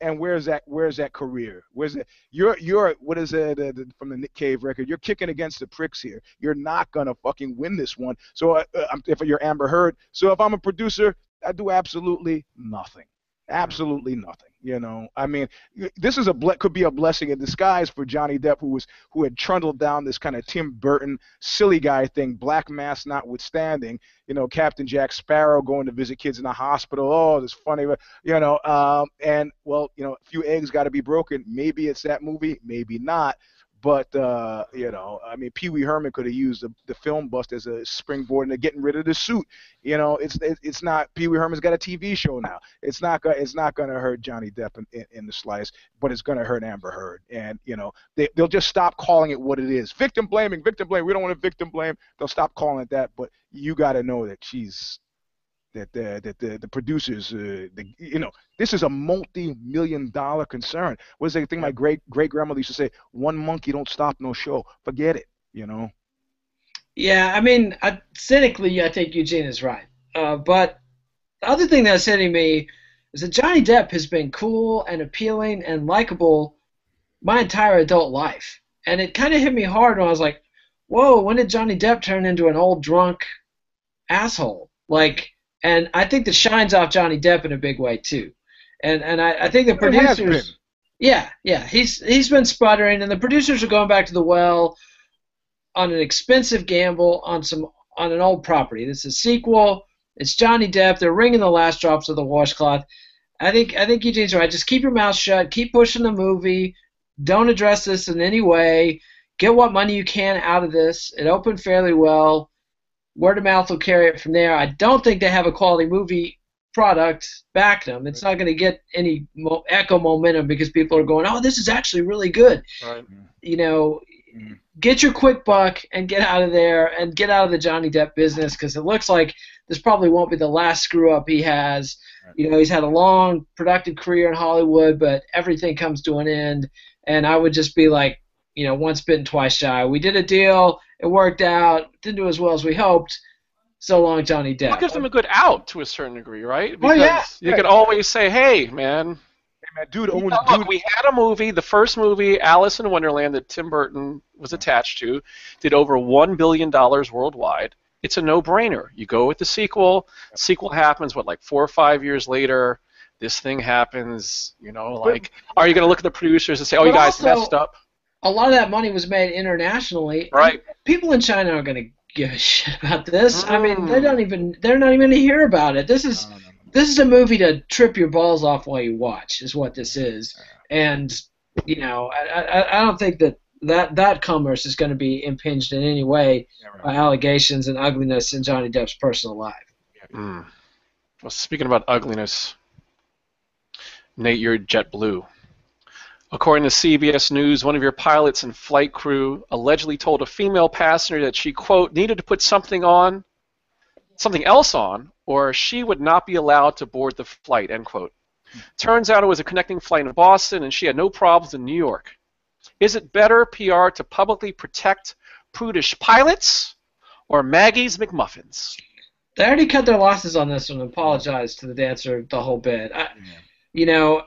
And where's that career? Where's it? You're what is it from the Nick Cave record? You're kicking against the pricks here. You're not gonna fucking win this one. So if you're Amber Heard, so if I'm a producer, I do absolutely nothing. Absolutely nothing. You know, I mean, this is could be a blessing in disguise for Johnny Depp, who had trundled down this kind of Tim Burton silly guy thing, Black Mass notwithstanding. You know, Captain Jack Sparrow going to visit kids in the hospital. Oh, this funny, you know. And well, you know, a few eggs got to be broken. Maybe it's that movie, maybe not. But, you know, I mean, Pee Wee Herman could have used the film bust as a springboard into getting rid of the suit. You know, it's not, Pee Wee Herman's got a TV show now. It's not going to hurt Johnny Depp in the slightest, but it's going to hurt Amber Heard. And, you know, they'll just stop calling it what it is. Victim blaming. We don't want to victim blame. They'll stop calling it that. But you got to know that the producers, you know, this is a multi-million-dollar concern. What is the thing my great-grandmother used to say? One monkey don't stop no show. Forget it, you know. Yeah, I mean, cynically, I think Eugene is right. But the other thing that's hitting me is that Johnny Depp has been cool and appealing and likable my entire adult life. And it kind of hit me hard when I was like, whoa, when did Johnny Depp turn into an old drunk asshole? Like, and I think that shines off Johnny Depp in a big way too, and I think the producers, yeah, he's been sputtering, and the producers are going back to the well on an expensive gamble on an old property. This is a sequel. It's Johnny Depp. They're wringing the last drops of the washcloth. I think Eugene's right. Just keep your mouth shut. Keep pushing the movie. Don't address this in any way. Get what money you can out of this. It opened fairly well. Word of mouth will carry it from there. I don't think they have a quality movie product back them. It's not going to get any echo momentum because people are going, oh, this is actually really good. Right. You know, get your quick buck and get out of there and get out of the Johnny Depp business because it looks like this probably won't be the last screw-up he has. Right. You know, he's had a long, productive career in Hollywood, but everything comes to an end. And I would just be like, you know, once bitten, twice shy. We did a deal. It worked out. Didn't do as well as we hoped. So long, Johnny Depp. That gives them a good out to a certain degree, right? Because yeah. You can always say, hey, man, dude, we had a movie, the first movie, Alice in Wonderland, that Tim Burton was attached to, did over $1 billion worldwide. It's a no-brainer. You go with the sequel. Sequel happens, like 4 or 5 years later. This thing happens, you know, like, are you going to look at the producers and say, oh, you guys messed up? A lot of that money was made internationally. Right. People in China aren't going to give a shit about this. I mean, they're not even going to hear about it. This is a movie to trip your balls off while you watch, is what this is. And, you know, I don't think that commerce is going to be impinged in any way by allegations and ugliness in Johnny Depp's personal life. Well, speaking about ugliness, Nate, you're JetBlue. According to CBS News, one of your pilots and flight crew allegedly told a female passenger that she, quote, needed to put something else on, or she would not be allowed to board the flight, end quote. Turns out it was a connecting flight in Boston, and she had no problems in New York. Is it better PR to publicly protect prudish pilots or Maggie's McMuffins? They already cut their losses on this one and apologized to the dancer the whole bit. You know,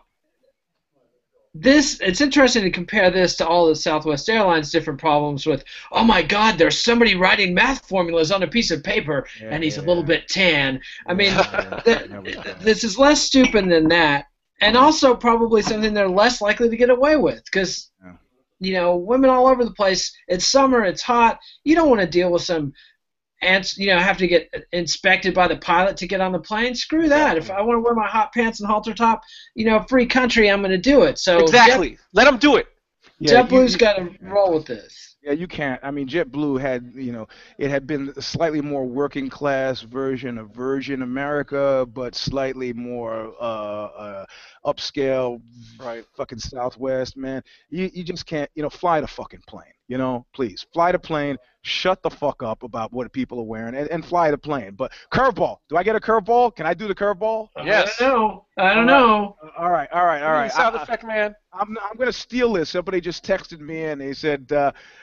it's interesting to compare this to all the Southwest Airlines different problems with, oh my God, there's somebody writing math formulas on a piece of paper and he's a little bit tan. I mean, this is less stupid than that, and also probably something they're less likely to get away with because, you know, women all over the place. It's summer, it's hot. You don't want to deal with some ants, you know, have to get inspected by the pilot to get on the plane. Screw that. If I want to wear my hot pants and halter top, you know, free country, I'm going to do it. So exactly. Let them do it. JetBlue's got to roll with this. Yeah, you can't. I mean, JetBlue had, you know, it had been a slightly more working class version of Virgin America, but slightly more upscale, right? Fucking Southwest, man. You just can't, you know, fly the fucking plane. You know, please fly the plane. Shut the fuck up about what people are wearing and fly the plane. But curveball. Do I get a curveball? Can I do the curveball? Yes. I don't know. All right. Sound effect, man. I'm going to steal this. Somebody just texted me and they said,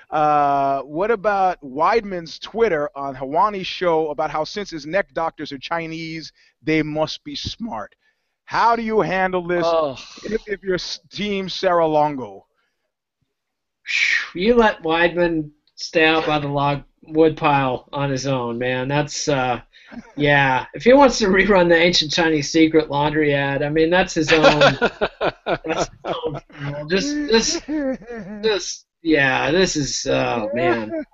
what about Weidman's Twitter on Hawani's show about how since his neck doctors are Chinese, they must be smart? How do you handle this if you're Team Sarah Longo? You let Weidman stay out by the log woodpile on his own, man. That's yeah. If he wants to rerun the ancient Chinese secret laundry ad, I mean that's his own. That's his own deal. Just yeah. This is oh man.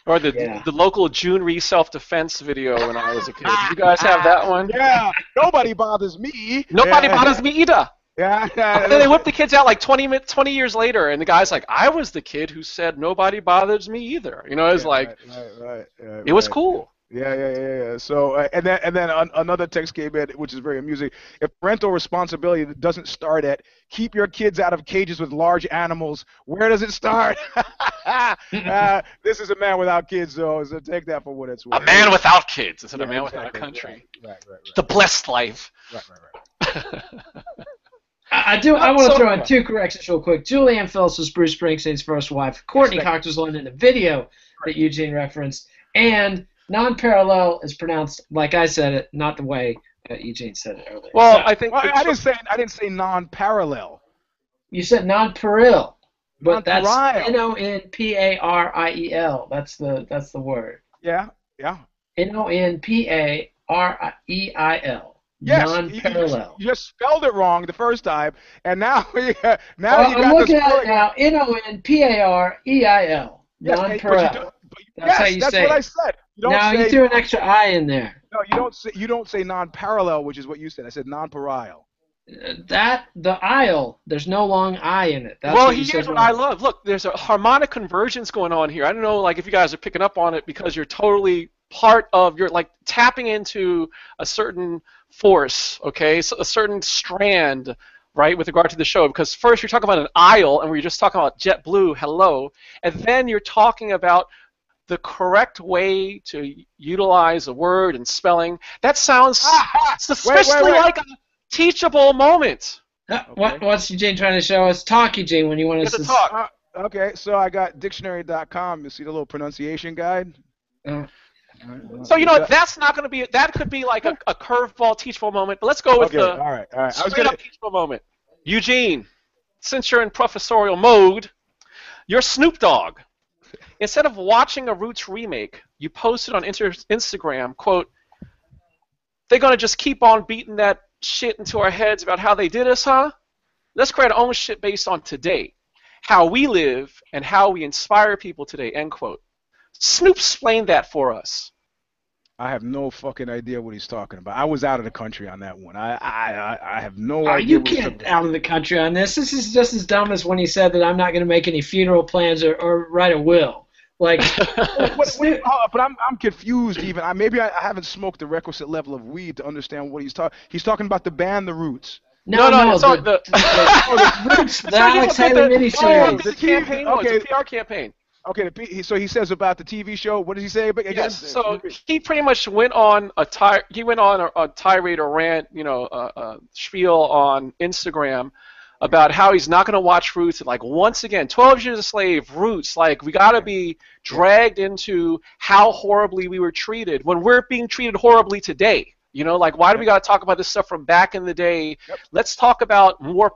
Or the Yeah. the local June self-defense video when I was a kid. Did you guys have that one? Yeah, nobody bothers me. Nobody Yeah. bothers me either. Yeah, And then they whip the kids out like 20 years later, and the guy's like, I was the kid who said nobody bothers me either. You know, it's like, right, it was cool. Yeah. So, and then another text came in, which is very amusing. If parental responsibility doesn't start at keep your kids out of cages with large animals, where does it start? This is a man without kids, though, so take that for what it's worth. A man without kids instead of a man exactly, without a country. Right. The blessed life. Right. I want to throw in two corrections real quick. Julianne Phillips was Bruce Springsteen's first wife. Courtney Cox was the one in the video that Eugene referenced. And non-parallel is pronounced like I said it, not the way Eugene said it earlier. Well, So, I think I didn't say non-parallel. you said non-parallel, but that's Non-parallel. Nonparallel. That's the word. Yeah. Nonparallel. Yes, Non-parallel. you just spelled it wrong the first time, and now you I'm got looking this. at it now. Nonparallel. Yes, Non-parallel. That's how you that's say what it. I said. You don't Now say, you threw an extra I in there. No, you don't say non-parallel, which is what you said. I said non-parallel. The aisle, there's no long I in it. That's well, what you here's said what wrong. I love. Look, there's a harmonic convergence going on here. I don't know, like, if you guys are picking up on it because you're totally part of, you're like tapping into a certain force, okay, so a certain strand, right, with regard to the show. Because first you're talking about an aisle, and we're just talking about JetBlue, hello, and then you're talking about the correct way to utilize a word and spelling. That sounds suspiciously like a teachable moment. What's Eugene trying to show us? Talk, Eugene, when you want us Get to to talk. Okay, so I got dictionary.com. You see the little pronunciation guide? So, you know, that's not going to be, that could be like a curveball teachable moment, but let's go with the all right. I was straight up teachable moment. Eugene, since you're in professorial mode, you're Snoop Dogg. Instead of watching a Roots remake, you posted on Instagram, quote, they're going to just keep on beating that shit into our heads about how they did us, huh? Let's create our own shit based on today, how we live and how we inspire people today, end quote. Snoop explained that for us. I have no fucking idea what he's talking about. I was out of the country on that one. I have no idea. You can't out of the country on this. This is just as dumb as when he said that I'm not going to make any funeral plans or write a will. Like, but I'm confused. Even maybe I haven't smoked the requisite level of weed to understand what he's talking. He's talking about the band The Roots. No, the Roots, the Alex Haley miniseries. The campaign was a PR campaign. Okay, so he says about the TV show. What does he say again? Yes, so he pretty much went on a tirade or rant, spiel on Instagram about how he's not going to watch Roots. Like, once again, 12 Years a Slave, Roots, like, we got to be dragged into how horribly we were treated when we're being treated horribly today. You know, like, why do we got to talk about this stuff from back in the day? Yep. Let's talk about more.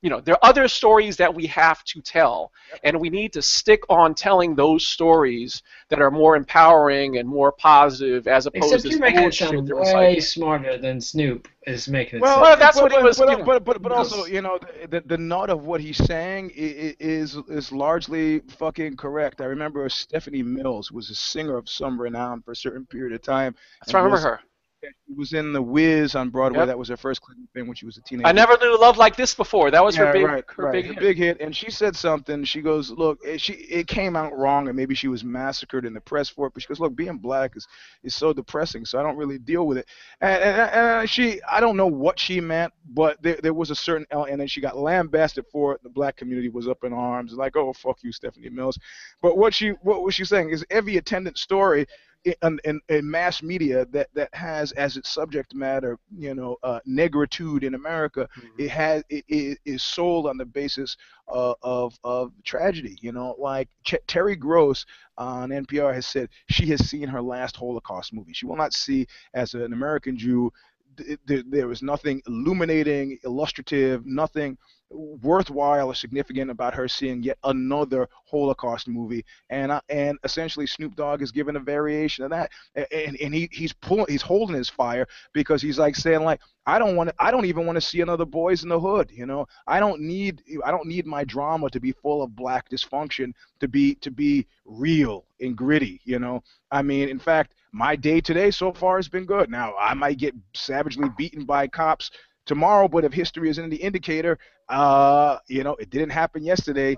There are other stories that we have to tell, and we need to stick on telling those stories that are more empowering and more positive, as opposed Except to you're making it sound way smarter than Snoop is making it sound. Well, that's what it was. But also, the nut of what he's saying is largely fucking correct. I remember Stephanie Mills was a singer of some renown for a certain period of time. That's right, I remember her. She was in The Wiz on Broadway. Yep. That was her first thing when she was a teenager. I never knew Love Like This before. That was her big hit. And she said something. She goes, look, it came out wrong, and maybe she was massacred in the press for it. But she goes, look, being black is so depressing, so I don't really deal with it. And I don't know what she meant, but there was a certain, and then she got lambasted for it. The black community was up in arms, like, oh, fuck you, Stephanie Mills. But what was she saying is every attendant story in mass media that has as its subject matter, negritude in America, mm-hmm. it is sold on the basis of tragedy. Like Terry Gross on NPR has said she has seen her last Holocaust movie. She will not see, as an American Jew, there was nothing illuminating, illustrative, nothing worthwhile or significant about her seeing yet another Holocaust movie, and essentially Snoop Dogg is given a variation of that, and he's holding his fire because he's like saying like I don't even want to see another Boys in the Hood, you know. I don't need my drama to be full of black dysfunction to be real and gritty, you know. I mean, in fact, my day today so far has been good. Now I might get savagely beaten by cops tomorrow, but if history is any indicator, you know, it didn't happen yesterday.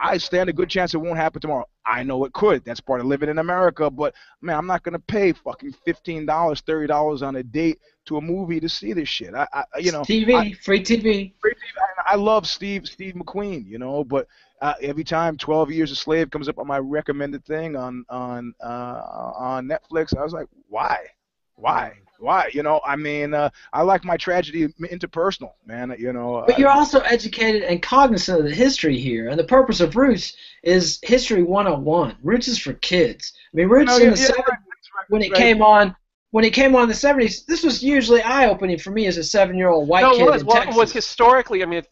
I stand a good chance it won't happen tomorrow. I know it could. That's part of living in America. But man, I'm not gonna pay fucking $15, $30 on a date to a movie to see this shit. You know, free TV. I love Steve McQueen, you know, but every time 12 Years a Slave comes up on my recommended thing on Netflix, I was like, why? You know, I mean, I like my tragedy interpersonal, man. You know. But you're also educated and cognizant of the history here, and the purpose of Roots is History 101. Roots is for kids. I mean, Roots in the 70s, when it came on. When it came on in the 70s, this was usually eye-opening for me as a 7-year-old white kid in Texas. It was historically. I mean,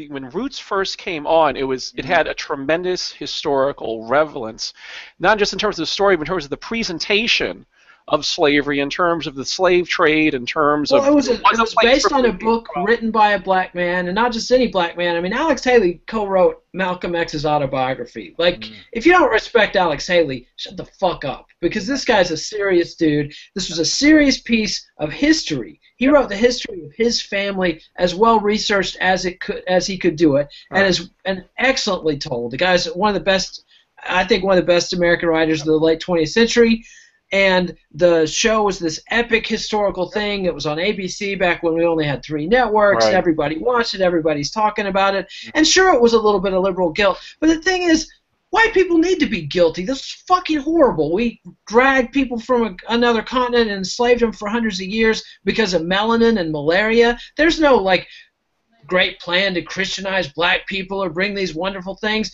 when Roots first came on, it had a tremendous historical relevance, not just in terms of the story, but in terms of the presentation of slavery, in terms of the slave trade, in terms of... Well, it was based on a book written by a black man, and not just any black man. I mean, Alex Haley co-wrote Malcolm X's autobiography. Like, if you don't respect Alex Haley, shut the fuck up, because this guy's a serious dude. This was a serious piece of history. He wrote the history of his family as well researched as he could do it, and excellently told. The guy's one of the best, I think, one of the best American writers of the late 20th century. And the show was this epic historical thing. It was on ABC back when we only had 3 networks. Right. Everybody watched it. Everybody's talking about it. And sure, it was a little bit of liberal guilt. But the thing is, white people need to be guilty. This is fucking horrible. We dragged people from another continent and enslaved them for hundreds of years because of melanin and malaria. There's no, like, great plan to Christianize black people or bring these wonderful things.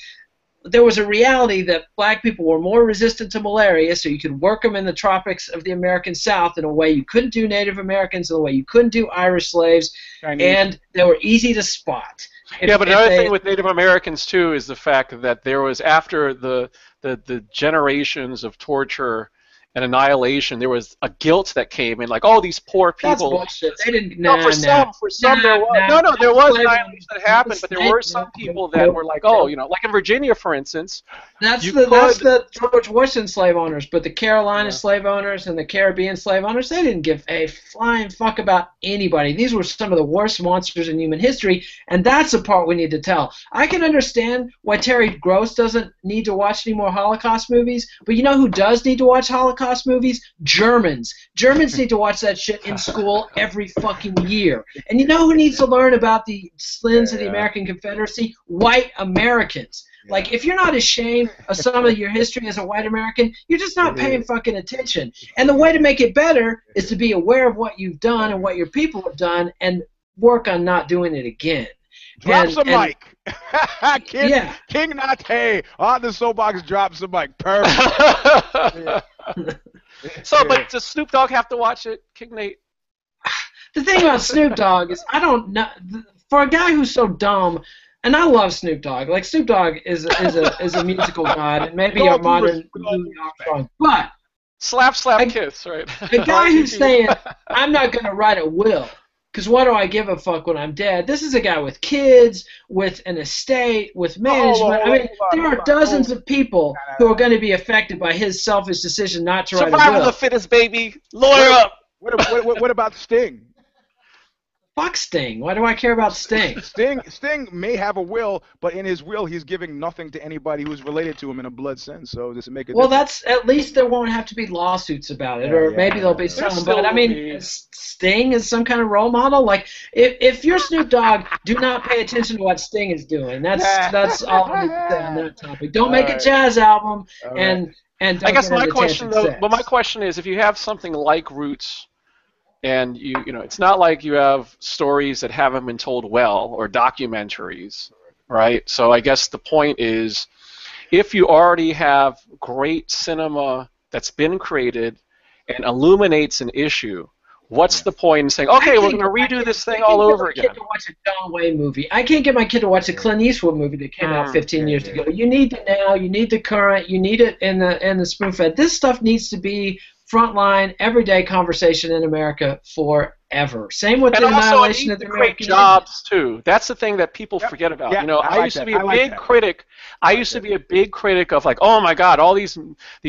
There was a reality that black people were more resistant to malaria, so you could work them in the tropics of the American South in a way you couldn't do Native Americans, in a way you couldn't do Irish slaves, and they were easy to spot. But another thing with Native Americans, too, is the fact that there was, after the generations of torture and annihilation, there was a guilt that came in, like, oh, these poor people. That's bullshit. They didn't. For some, there was. There was annihilation that happened, but there were some people that were like, oh, you know, like in Virginia, for instance. That's the George Washington slave owners, but the Carolina slave owners and the Caribbean slave owners, they didn't give a flying fuck about anybody. These were some of the worst monsters in human history, and that's the part we need to tell. I can understand why Terry Gross doesn't need to watch any more Holocaust movies, but you know who does need to watch Holocaust movies? Germans. Germans need to watch that shit in school every fucking year. And you know who needs to learn about the sins of the American Confederacy? White Americans. Like, if you're not ashamed of some of your history as a white American, you're just not paying fucking attention. And the way to make it better is to be aware of what you've done and what your people have done and work on not doing it again. Drop some mic. King Nate on the soapbox, drop some mic. Perfect. So, but does Snoop Dogg have to watch it, King Nate? The thing about Snoop Dogg is, I don't know, for a guy who's so dumb, and I love Snoop Dogg. Like, Snoop Dogg is a musical god, and maybe a modern Louis Armstrong. But slap, kiss, right? The guy who's saying, I'm not going to write a will, because what do I give a fuck when I'm dead? This is a guy with kids, with an estate, with management. I mean, there are dozens of people who are going to be affected by his selfish decision not to write a will. Survival of the fittest, baby. Lawyer up. What about Sting? Fuck Sting. Why do I care about Sting? Sting may have a will, but in his will he's giving nothing to anybody who's related to him in a blood sense. So does it make a difference? That's at least there won't have to be lawsuits about it, or maybe there'll be some. But I mean, Sting is some kind of role model. Like, if you're Snoop Dogg, do not pay attention to what Sting is doing. That's all I need to say on that topic. Don't make a jazz album, and don't I guess my question my question is, if you have something like Roots, and you know, it's not like you have stories that haven't been told well or documentaries, right? So I guess the point is, if you already have great cinema that's been created and illuminates an issue, What's the point in saying, okay, we're going to redo this thing all over again? I can't get my kid to watch a John Wayne movie. I can't get my kid to watch a Clint Eastwood movie that came out 15 years ago. You need the now. You need the current. You need it in the spoon-fed. This stuff needs to be frontline, everyday conversation in America forever. Same with the annihilation of the American jobs too. That's the thing that people forget about. You know, I used to be a big critic. I used to be a big critic of like, oh my God, all these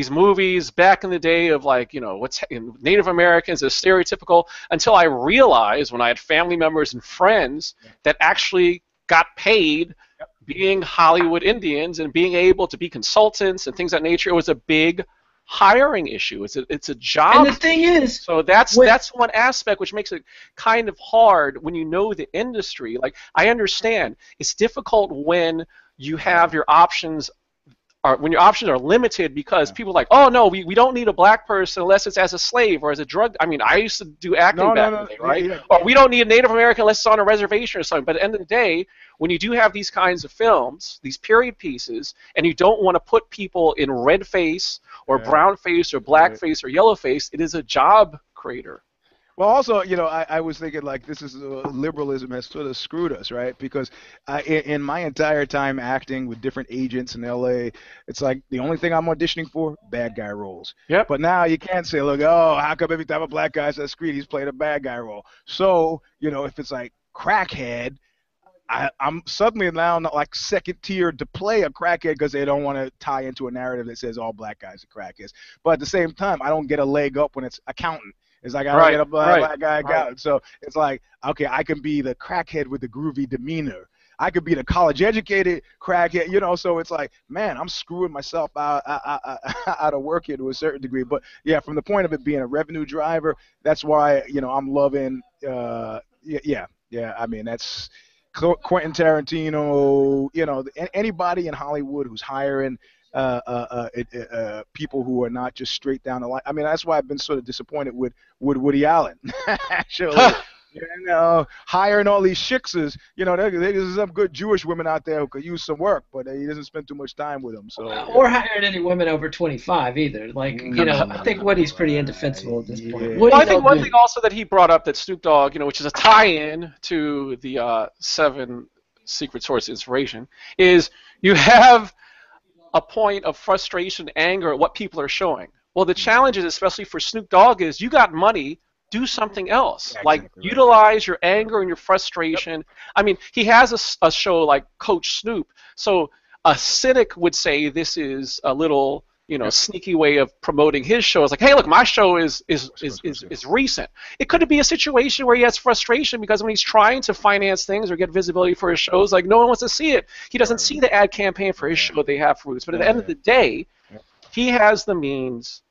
movies back in the day of like, you know, what's Native Americans is stereotypical. Until I realized when I had family members and friends that actually got paid being Hollywood Indians and being able to be consultants and things of that nature. It was a big hiring issue. It's a job. And the thing is, so that's one aspect which makes it kind of hard when you know the industry. Like, I understand it's difficult when you have your options when your options are limited because people are like, oh no, we don't need a black person unless it's as a slave or as a drug. I mean, I used to do acting back in the day, right? Yeah. Or we don't need a Native American unless it's on a reservation or something. But at the end of the day, when you do have these kinds of films, these period pieces, and you don't want to put people in red face or brown face or black face or yellow face, it is a job creator. Well, also, you know, I was thinking like this is liberalism has sort of screwed us, right? Because in my entire time acting with different agents in LA, it's like the only thing I'm auditioning for, bad guy roles. Yep. But now you can't say, look, oh, how come every time a black guy's on the screen, he's playing a bad guy role? So, you know, if it's like crackhead, I'm suddenly now not like second tier to play a crackhead because they don't want to tie into a narrative that says all black guys are crackheads. But at the same time, I don't get a leg up when it's accountant. It's like I don't get a black guy accountant. So it's like, okay, I can be the crackhead with the groovy demeanor. I could be the college-educated crackhead, you know. So it's like, man, I'm screwing myself out of work here to a certain degree. But yeah, from the point of it being a revenue driver, that's why, you know, I'm loving. I mean, that's Quentin Tarantino. You know, anybody in Hollywood who's hiring people who are not just straight down the line. I mean, that's why I've been sort of disappointed with Woody Allen. Actually, you know, hiring all these shiksas. You know, there's some good Jewish women out there who could use some work, but he doesn't spend too much time with them. So, or hiring any women over 25 either. Like, you know, I think Woody's pretty indefensible at this point. Well, I think one thing also that he brought up that Snoop Dogg, you know, which is a tie-in to the 7 Secret Source inspiration, is you have a point of frustration, anger at what people are showing. Well, the challenge is, especially for Snoop Dogg, is you got money, do something else. Yeah, like, exactly, utilize your anger and your frustration. Yep. I mean, he has a show like Coach Snoop, so a cynic would say this is a little, you know, sneaky way of promoting his show. It's like, hey, look, my show is recent. It could be a situation where he has frustration because when he's trying to finance things or get visibility for his shows, like, no one wants to see it. He doesn't see the ad campaign for his show they have for Roots. But at the end of the day, he has the means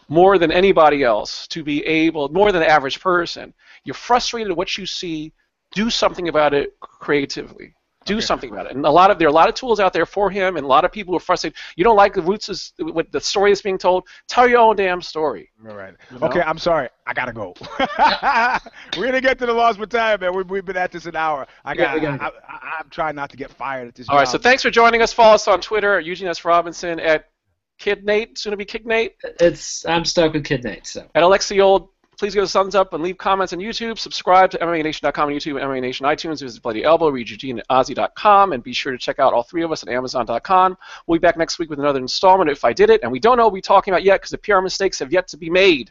more than anybody else to be able, more than the average person. You're frustrated at what you see. Do something about it creatively. Do something about it. And there are a lot of tools out there for him, and a lot of people are frustrated. You don't like the Roots, with the story that's being told. Tell your own damn story. All right. You know? Okay, I'm sorry. I gotta go. We're gonna get to the lost battalion, man. We've been at this an hour. I'm trying not to get fired at this. All right. So thanks for joining us. Follow us on Twitter at Eugene S. Robinson, at Kid Nate, soon to be Kick Nate. I'm stuck with Kid Nate. So at Alexi Old. Please give us a thumbs up and leave comments on YouTube. Subscribe to MMANation.com on YouTube and MMA Nation iTunes. Visit Bloody Elbow, read Eugene at Ozzy.com, and be sure to check out all 3 of us at Amazon.com. We'll be back next week with another installment of If I Did It, and we don't know what we're talking about yet because the PR mistakes have yet to be made.